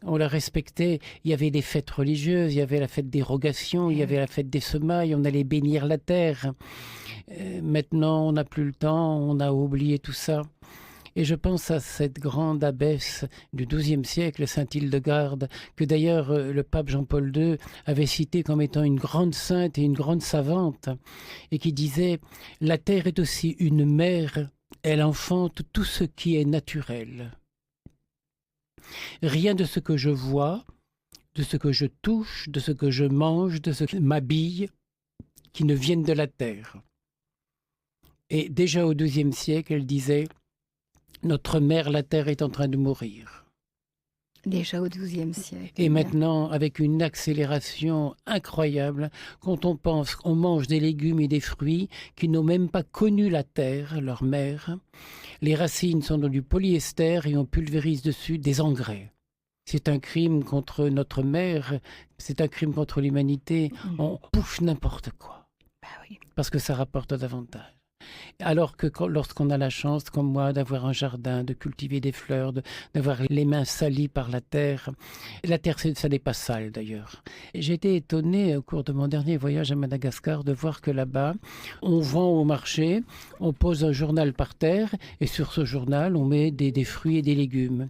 on la respectait. Il y avait des fêtes religieuses, il y avait la fête des rogations, il y avait la fête des semailles, on allait bénir la terre. Maintenant, on n'a plus le temps, on a oublié tout ça. Et je pense à cette grande abbesse du XIIe siècle, Sainte Hildegarde, que d'ailleurs le pape Jean-Paul II avait citée comme étant une grande sainte et une grande savante, et qui disait « La terre est aussi une mère, elle enfante tout ce qui est naturel. Rien de ce que je vois, de ce que je touche, de ce que je mange, de ce qui m'habille, qui ne vienne de la terre. » Et déjà au XIIe siècle, elle disait « Notre mère, la terre, est en train de mourir. » Déjà au XIIe siècle. Et maintenant, avec une accélération incroyable, quand on pense qu'on mange des légumes et des fruits qui n'ont même pas connu la terre, leur mère, les racines sont dans du polyester et on pulvérise dessus des engrais. C'est un crime contre notre mère, c'est un crime contre l'humanité. On bouffe n'importe quoi. Bah oui. Parce que ça rapporte davantage. Alors que lorsqu'on a la chance, comme moi, d'avoir un jardin, de cultiver des fleurs, d'avoir les mains salies par la terre ça n'est pas sale d'ailleurs. J'ai été étonné au cours de mon dernier voyage à Madagascar de voir que là-bas, on vend au marché, on pose un journal par terre et sur ce journal, on met des fruits et des légumes.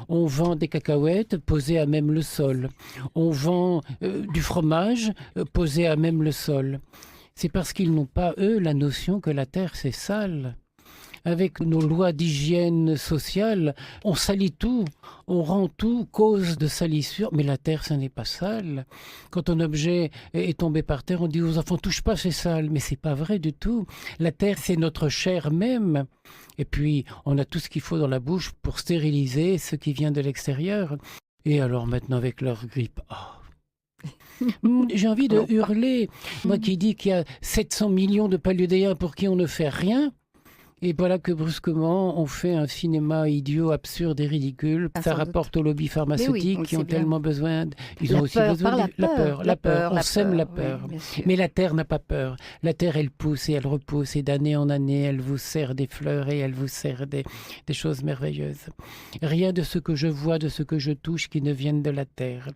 On vend des cacahuètes posées à même le sol. On vend du fromage posé à même le sol. C'est parce qu'ils n'ont pas, eux, la notion que la terre, c'est sale. Avec nos lois d'hygiène sociale, on salit tout, on rend tout cause de salissure, mais la terre, ça n'est pas sale. Quand un objet est tombé par terre, on dit aux enfants, touche pas, c'est sale, mais c'est pas vrai du tout. La terre, c'est notre chair même. Et puis, on a tout ce qu'il faut dans la bouche pour stériliser ce qui vient de l'extérieur. Et alors maintenant, avec leur grippe, j'ai envie de hurler. Moi qui dis qu'il y a 700 millions de Paléodéens pour qui on ne fait rien. Et voilà que brusquement, on fait un cinéma idiot, absurde et ridicule. Ça rapporte aux lobbies pharmaceutiques qui ont tellement besoin... Ils ont aussi besoin de la peur. On sème la peur. Oui, mais la terre n'a pas peur. La terre, elle pousse et elle repousse. Et d'année en année, elle vous sert des fleurs et elle vous sert des choses merveilleuses. Rien de ce que je vois, de ce que je touche qui ne viennent de la terre.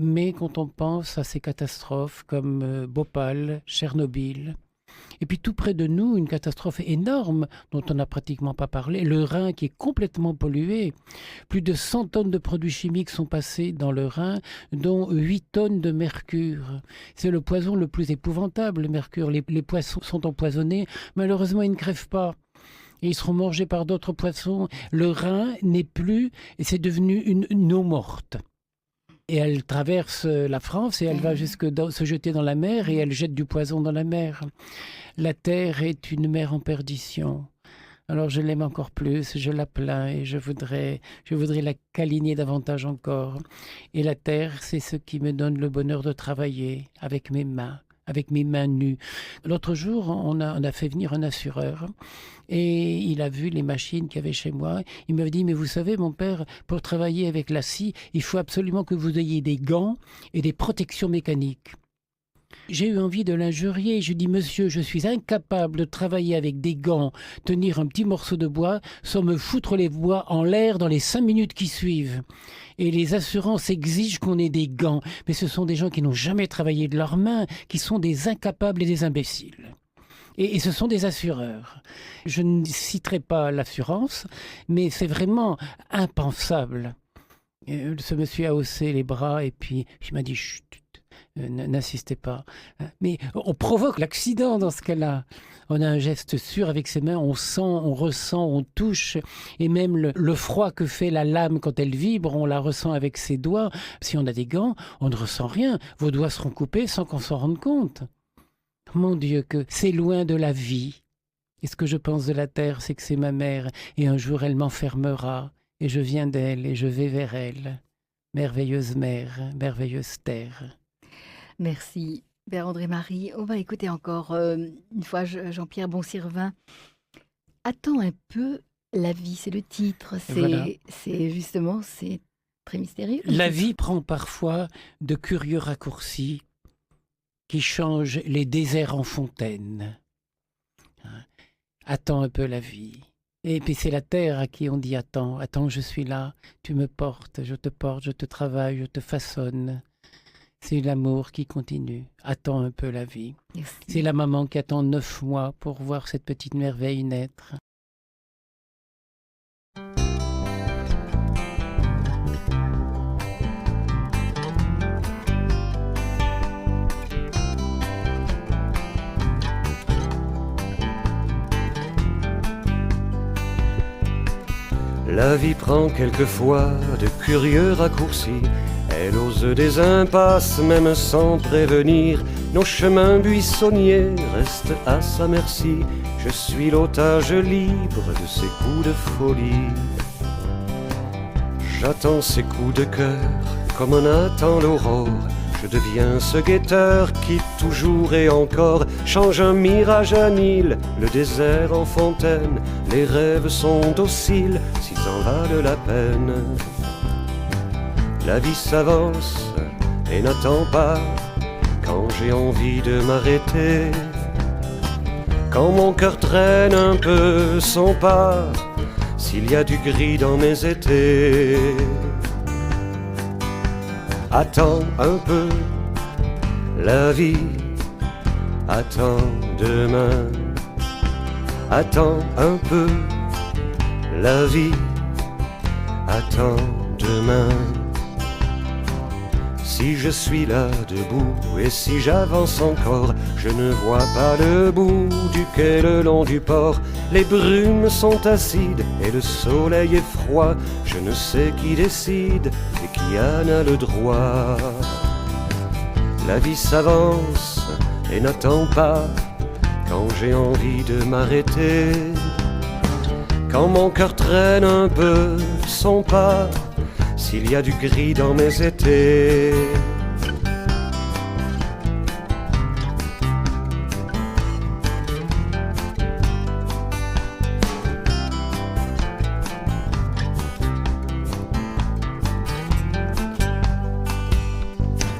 Mais quand on pense à ces catastrophes comme Bhopal, Tchernobyl, et puis tout près de nous, une catastrophe énorme dont on n'a pratiquement pas parlé, le Rhin qui est complètement pollué. Plus de 100 tonnes de produits chimiques sont passés dans le Rhin, dont 8 tonnes de mercure. C'est le poison le plus épouvantable, le mercure. Les poissons sont empoisonnés, malheureusement ils ne crèvent pas. Et ils seront mangés par d'autres poissons. Le Rhin n'est plus, et c'est devenu une eau morte. Et elle traverse la France et elle va se jeter dans la mer et elle jette du poison dans la mer. La terre est une mer en perdition. Alors je l'aime encore plus, je la plains et je voudrais la câliner davantage encore. Et la terre, c'est ce qui me donne le bonheur de travailler avec mes mains nues. L'autre jour, on a fait venir un assureur et il a vu les machines qu'il y avait chez moi. Il m'avait dit, mais vous savez, mon père, pour travailler avec la scie, il faut absolument que vous ayez des gants et des protections mécaniques. J'ai eu envie de l'injurier. Je lui dis, monsieur, je suis incapable de travailler avec des gants, tenir un petit morceau de bois, sans me foutre les bois en l'air dans les 5 minutes qui suivent. Et les assurances exigent qu'on ait des gants. Mais ce sont des gens qui n'ont jamais travaillé de leurs mains, qui sont des incapables et des imbéciles. Et ce sont des assureurs. Je ne citerai pas l'assurance, mais c'est vraiment impensable. Ce monsieur a haussé les bras et puis il m'a dit, chut, n'insistez pas. Mais on provoque l'accident dans ce cas-là. On a un geste sûr avec ses mains, on sent, on ressent, on touche. Et même le froid que fait la lame quand elle vibre, on la ressent avec ses doigts. Si on a des gants, on ne ressent rien. Vos doigts seront coupés sans qu'on s'en rende compte. Mon Dieu, que c'est loin de la vie. Et ce que je pense de la terre, c'est que c'est ma mère. Et un jour, elle m'enfermera. Et je viens d'elle et je vais vers elle. Merveilleuse mère, merveilleuse terre. Merci, Père André-Marie. On va écouter encore une fois Jean-Pierre Bon-Sirvin. Attends un peu la vie, c'est le titre. C'est justement, c'est très mystérieux. La vie prend parfois de curieux raccourcis qui changent les déserts en fontaines. Attends un peu la vie. Et puis c'est la terre à qui on dit attends, attends, je suis là, tu me portes, je te travaille, je te façonne. C'est l'amour qui continue. Attends un peu la vie. Merci. C'est la maman qui attend 9 mois pour voir cette petite merveille naître. La vie prend quelquefois de curieux raccourcis. Elle ose des impasses même sans prévenir. Nos chemins buissonniers restent à sa merci. Je suis l'otage libre de ses coups de folie. J'attends ses coups de cœur comme on attend l'aurore. Je deviens ce guetteur qui toujours et encore change un mirage à Nil, le désert en fontaine. Les rêves sont dociles s'ils en valent la peine. La vie s'avance et n'attend pas quand j'ai envie de m'arrêter. Quand mon cœur traîne un peu son pas, s'il y a du gris dans mes étés. Attends un peu, la vie attend demain. Attends un peu, la vie attend demain. Si je suis là debout et si j'avance encore, je ne vois pas le bout du quai le long du port. Les brumes sont acides et le soleil est froid. Je ne sais qui décide et qui en a le droit. La vie s'avance et n'attend pas quand j'ai envie de m'arrêter. Quand mon cœur traîne un peu son pas, s'il y a du gris dans mes étés.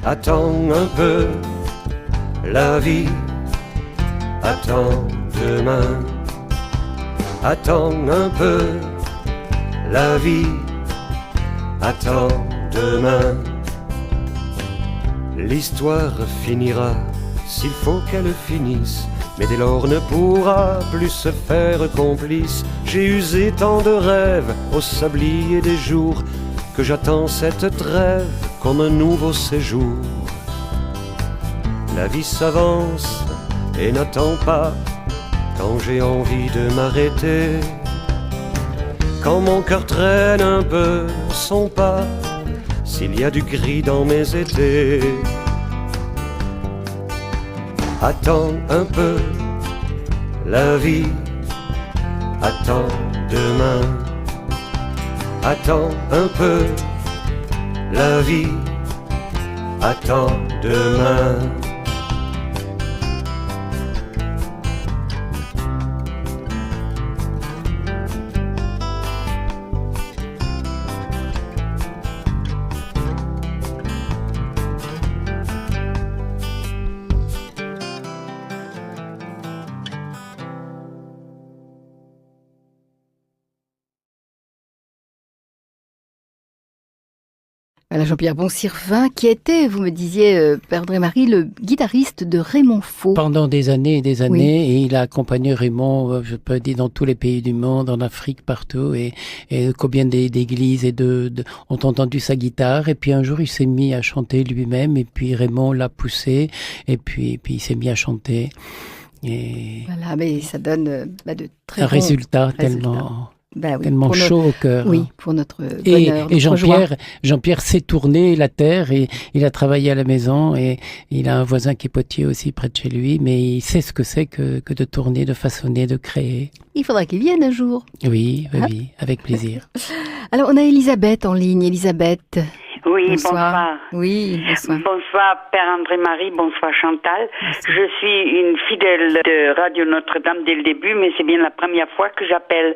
Attends un peu, la vie attend demain. Attends un peu, la vie attends demain. L'histoire finira s'il faut qu'elle finisse, mais dès lors ne pourra plus se faire complice. J'ai usé tant de rêves au sablier des jours que j'attends cette trêve comme un nouveau séjour. La vie s'avance et n'attend pas quand j'ai envie de m'arrêter. Quand mon cœur traîne un peu son pas, s'il y a du gris dans mes étés. Attends un peu, la vie attend demain. Attends un peu, la vie attend demain. Voilà Jean-Pierre Bon-Sirvin, qui était, vous me disiez, Père André-Marie, le guitariste de Raymond Faux. Pendant des années et des années, Oui. et il a accompagné Raymond, je peux dire, dans tous les pays du monde, en Afrique, partout, et combien d'églises ont entendu sa guitare, et puis un jour il s'est mis à chanter lui-même, et puis Raymond l'a poussé, et puis il s'est mis à chanter. Et Voilà, mais ça donne de très un bons résultat résultats. tellement pour chaud au cœur. Oui, pour notre Et, bonheur, et notre joie. Jean-Pierre sait tourner la terre et il a travaillé à la maison et il a un voisin qui est potier aussi près de chez lui, mais il sait ce que c'est que de tourner, de façonner, de créer. Il faudra qu'il vienne un jour. Oui, Ah. oui, avec plaisir. Alors, on a Elisabeth en ligne. Elisabeth. Oui, Bonsoir. Oui, bonsoir. Bonsoir, Père André-Marie, bonsoir Chantal. Je suis une fidèle de Radio Notre-Dame dès le début, mais c'est bien la première fois que j'appelle.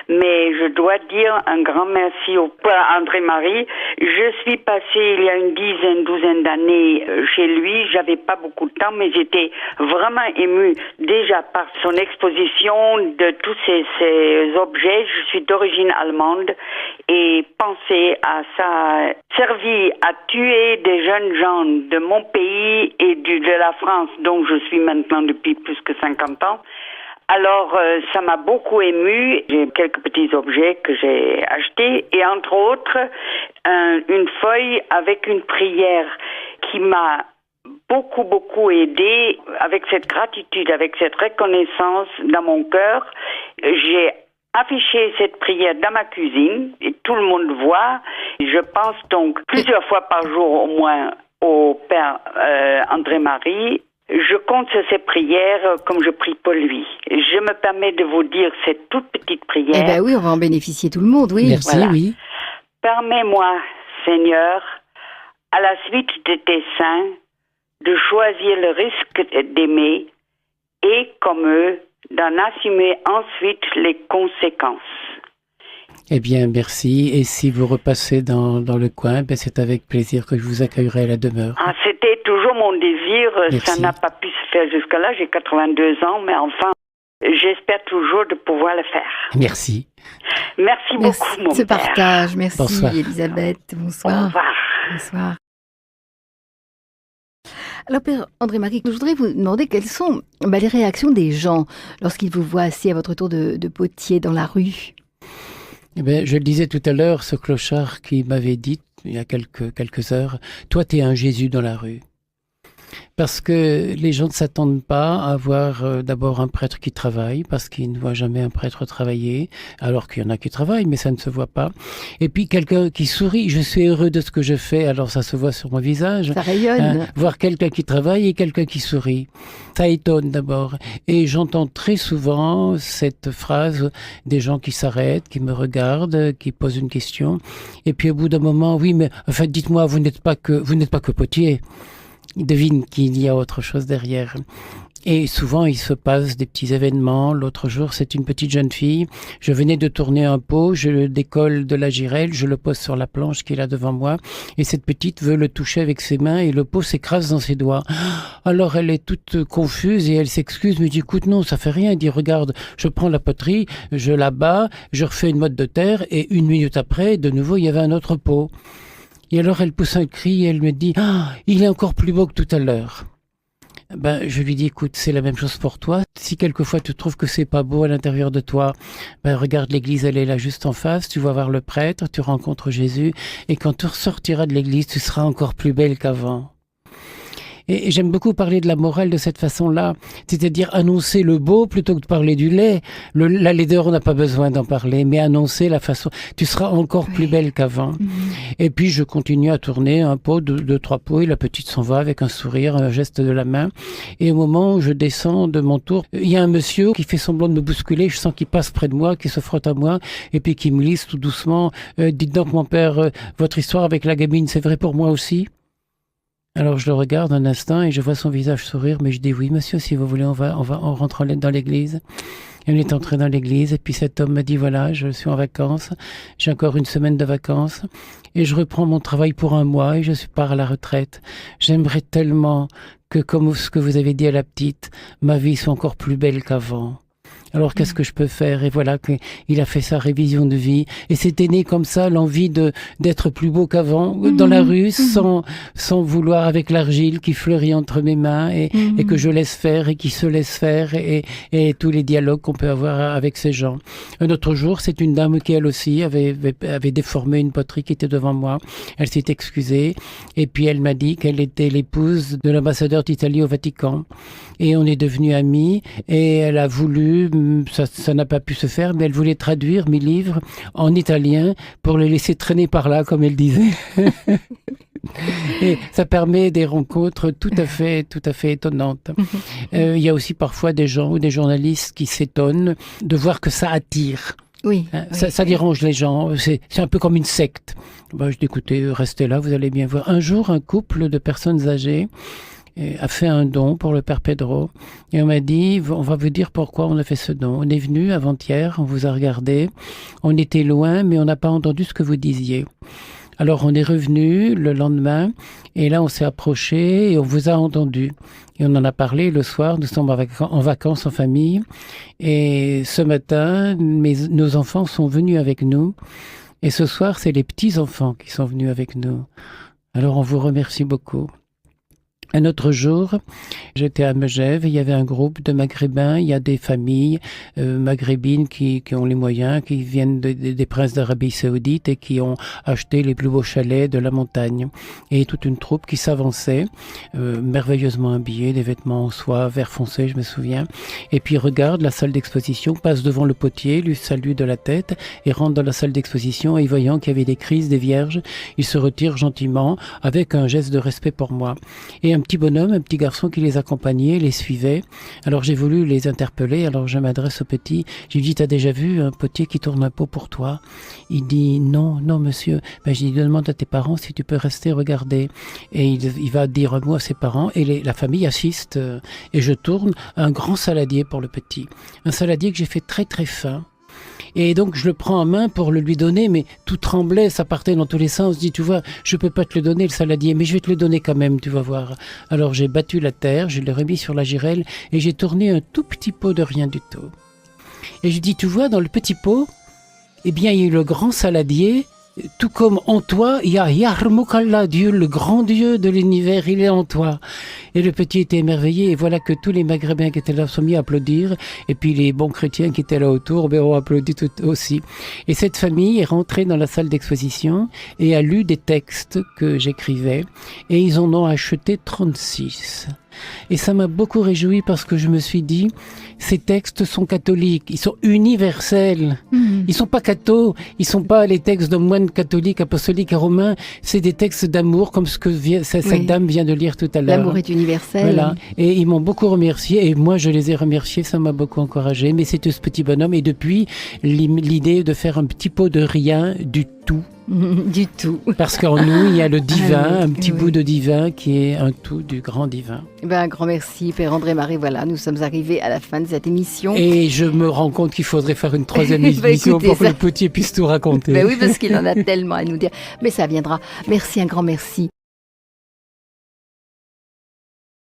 Mais je dois dire un grand merci au Père André-Marie. Je suis passée il y a une douzaine d'années chez lui. J'avais pas beaucoup de temps, mais j'étais vraiment émue déjà par son exposition de tous ces objets. Je suis d'origine allemande et penser à ça servi à tuer des jeunes gens de mon pays et de la France, dont je suis maintenant depuis plus que 50 ans. Alors, ça m'a beaucoup émue. J'ai quelques petits objets que j'ai achetés et entre autres, une feuille avec une prière qui m'a beaucoup aidé. Avec cette gratitude, avec cette reconnaissance dans mon cœur, j'ai affiché cette prière dans ma cuisine et tout le monde voit. Je pense donc plusieurs fois par jour au moins au Père André-Marie. Je compte sur ces prières comme je prie pour lui. Je me permets de vous dire cette toute petite prière. Eh bien oui, on va en bénéficier tout le monde, oui. Merci, Voilà. oui. Permets-moi, Seigneur, à la suite de tes saints, de choisir le risque d'aimer et, comme eux, d'en assumer ensuite les conséquences. Eh bien, merci. Et si vous repassez dans le coin, ben, c'est avec plaisir que je vous accueillerai à la demeure. Ah, c'était toujours mon désir. Merci. Ça n'a pas pu se faire jusqu'à là. J'ai 82 ans, mais enfin, j'espère toujours de pouvoir le faire. Merci. Merci beaucoup, mon ce père. partage. Merci, Bonsoir. Elisabeth. Au Bonsoir. revoir. Bonsoir. Alors, Père André-Marie, je voudrais vous demander quelles sont les réactions des gens lorsqu'ils vous voient assis à votre tour de potier dans la rue. Eh bien, je le disais tout à l'heure, ce clochard qui m'avait dit, il y a quelques heures, « Toi, t'es un Jésus dans la rue ». Parce que les gens ne s'attendent pas à voir d'abord un prêtre qui travaille, parce qu'ils ne voient jamais un prêtre travailler, alors qu'il y en a qui travaillent, mais ça ne se voit pas. Et puis quelqu'un qui sourit, je suis heureux de ce que je fais, alors ça se voit sur mon visage. Ça rayonne. Voir quelqu'un qui travaille et quelqu'un qui sourit. Ça étonne d'abord. Et j'entends très souvent cette phrase des gens qui s'arrêtent, qui me regardent, qui posent une question. Et puis au bout d'un moment, oui, mais enfin, dites-moi, vous n'êtes pas que potier. Ils devinent qu'il y a autre chose derrière. Et souvent, il se passe des petits événements. L'autre jour, c'est une petite jeune fille. Je venais de tourner un pot, je le décolle de la girelle, je le pose sur la planche qui est là devant moi. Et cette petite veut le toucher avec ses mains et le pot s'écrase dans ses doigts. Alors, elle est toute confuse et elle s'excuse, me dit, écoute, non, ça fait rien. Elle dit, regarde, je prends la poterie, je la bats, je refais une motte de terre et 1 minute après, de nouveau, il y avait un autre pot. Et alors, elle pousse un cri et elle me dit, il est encore plus beau que tout à l'heure. Ben, je lui dis, écoute, c'est la même chose pour toi. Si quelquefois tu trouves que c'est pas beau à l'intérieur de toi, ben, regarde l'église, elle est là juste en face, tu vas voir le prêtre, tu rencontres Jésus, et quand tu ressortiras de l'église, tu seras encore plus belle qu'avant. Et j'aime beaucoup parler de la morale de cette façon-là, c'est-à-dire annoncer le beau plutôt que de parler du laid. La laideur, on n'a pas besoin d'en parler, mais annoncer la façon, tu seras encore plus belle qu'avant. Et puis je continue à tourner un pot, deux, 3 pots, et la petite s'en va avec un sourire, un geste de la main. Et au moment où je descends de mon tour, il y a un monsieur qui fait semblant de me bousculer, je sens qu'il passe près de moi, qui se frotte à moi, et puis qui me lisse tout doucement, dites donc mon père, votre histoire avec la gamine, c'est vrai pour moi aussi ? Alors je le regarde un instant et je vois son visage sourire, mais je dis oui monsieur, si vous voulez, on rentre dans l'église. Et on est entré dans l'église et puis cet homme me dit voilà, je suis en vacances, j'ai encore 1 semaine de vacances et je reprends mon travail pour 1 mois et je pars à la retraite. J'aimerais tellement que, comme ce que vous avez dit à la petite, ma vie soit encore plus belle qu'avant. Alors qu'est-ce que je peux faire ? Et voilà qu'il a fait sa révision de vie. Et c'était né comme ça l'envie d'être plus beau qu'avant, dans la rue, sans vouloir, avec l'argile qui fleurit entre mes mains et que je laisse faire et qui se laisse faire et tous les dialogues qu'on peut avoir avec ces gens. Un autre jour, c'est une dame qui elle aussi avait déformé une poterie qui était devant moi. Elle s'est excusée et puis elle m'a dit qu'elle était l'épouse de l'ambassadeur d'Italie au Vatican. Et on est devenus amis et elle a voulu, ça n'a pas pu se faire, mais elle voulait traduire mes livres en italien pour les laisser traîner par là, comme elle disait. Et ça permet des rencontres tout à fait étonnantes. Il y a aussi parfois des gens ou des journalistes qui s'étonnent de voir que ça attire. Oui. Ça dérange les gens. C'est un peu comme une secte. Je dis écoutez, restez là, vous allez bien voir. Un jour, un couple de personnes âgées a fait un don pour le Père Pedro et on m'a dit on va vous dire pourquoi on a fait ce don. On est venu avant-hier, on vous a regardé, on était loin mais on n'a pas entendu ce que vous disiez. Alors on est revenu le lendemain et là on s'est approché et on vous a entendu et on en a parlé le soir. Nous sommes en vacances en famille et ce matin nos enfants sont venus avec nous et ce soir c'est les petits-enfants qui sont venus avec nous. Alors on vous remercie beaucoup. Un autre jour, j'étais à Megève, il y avait un groupe de Maghrébins, il y a des familles maghrébines qui ont les moyens, qui viennent des princes d'Arabie Saoudite et qui ont acheté les plus beaux chalets de la montagne. Et toute une troupe qui s'avançait, merveilleusement habillée, des vêtements en soie, vert foncé, je me souviens. Et puis regarde la salle d'exposition, passe devant le potier, lui salue de la tête et rentre dans la salle d'exposition et voyant qu'il y avait des crises, des vierges, il se retire gentiment avec un geste de respect pour moi. Et un petit bonhomme, un petit garçon qui les accompagnait, les suivait. Alors j'ai voulu les interpeller, alors je m'adresse au petit. Je lui dis, t'as déjà vu un potier qui tourne un pot pour toi ? Il dit, non monsieur. Je lui demande à tes parents si tu peux rester regarder. Et il va dire un mot à ses parents et la famille assiste. Et je tourne un grand saladier pour le petit. Un saladier que j'ai fait très très fin. Et donc je le prends en main pour le lui donner, mais tout tremblait, ça partait dans tous les sens. Je dis, tu vois, je peux pas te le donner, le saladier, mais je vais te le donner quand même, tu vas voir. Alors j'ai battu la terre, je l'ai remis sur la girelle et j'ai tourné un tout petit pot de rien du tout. Et je dis, tu vois, dans le petit pot, eh bien il y a eu le grand saladier. Tout comme en toi, il y a Yarmukalla, Dieu, le grand Dieu de l'univers, il est en toi. Et le petit était émerveillé, et voilà que tous les Maghrébins qui étaient là sont mis à applaudir, et puis les bons chrétiens qui étaient là autour, ont applaudi tout aussi. Et cette famille est rentrée dans la salle d'exposition et a lu des textes que j'écrivais, et ils en ont acheté 36. Et ça m'a beaucoup réjoui parce que je me suis dit, ces textes sont catholiques, ils sont universels. Ils sont pas cathos, ils sont pas les textes de moines catholiques, apostoliques et romains, c'est des textes d'amour comme ce que cette dame vient de lire tout à l'heure. L'amour est universel. Voilà. Et ils m'ont beaucoup remercié et moi je les ai remerciés, ça m'a beaucoup encouragé. Mais c'était ce petit bonhomme et depuis l'idée de faire un petit pot de rien du tout. Du tout. Parce qu'en nous, il y a le divin, un petit bout de divin qui est un tout du grand divin. Un grand merci, Père André-Marie. Voilà, nous sommes arrivés à la fin de cette émission. Et je me rends compte qu'il faudrait faire une troisième émission pour que le petit puisse tout raconter. Oui, parce qu'il en a tellement à nous dire. Mais ça viendra. Merci, un grand merci.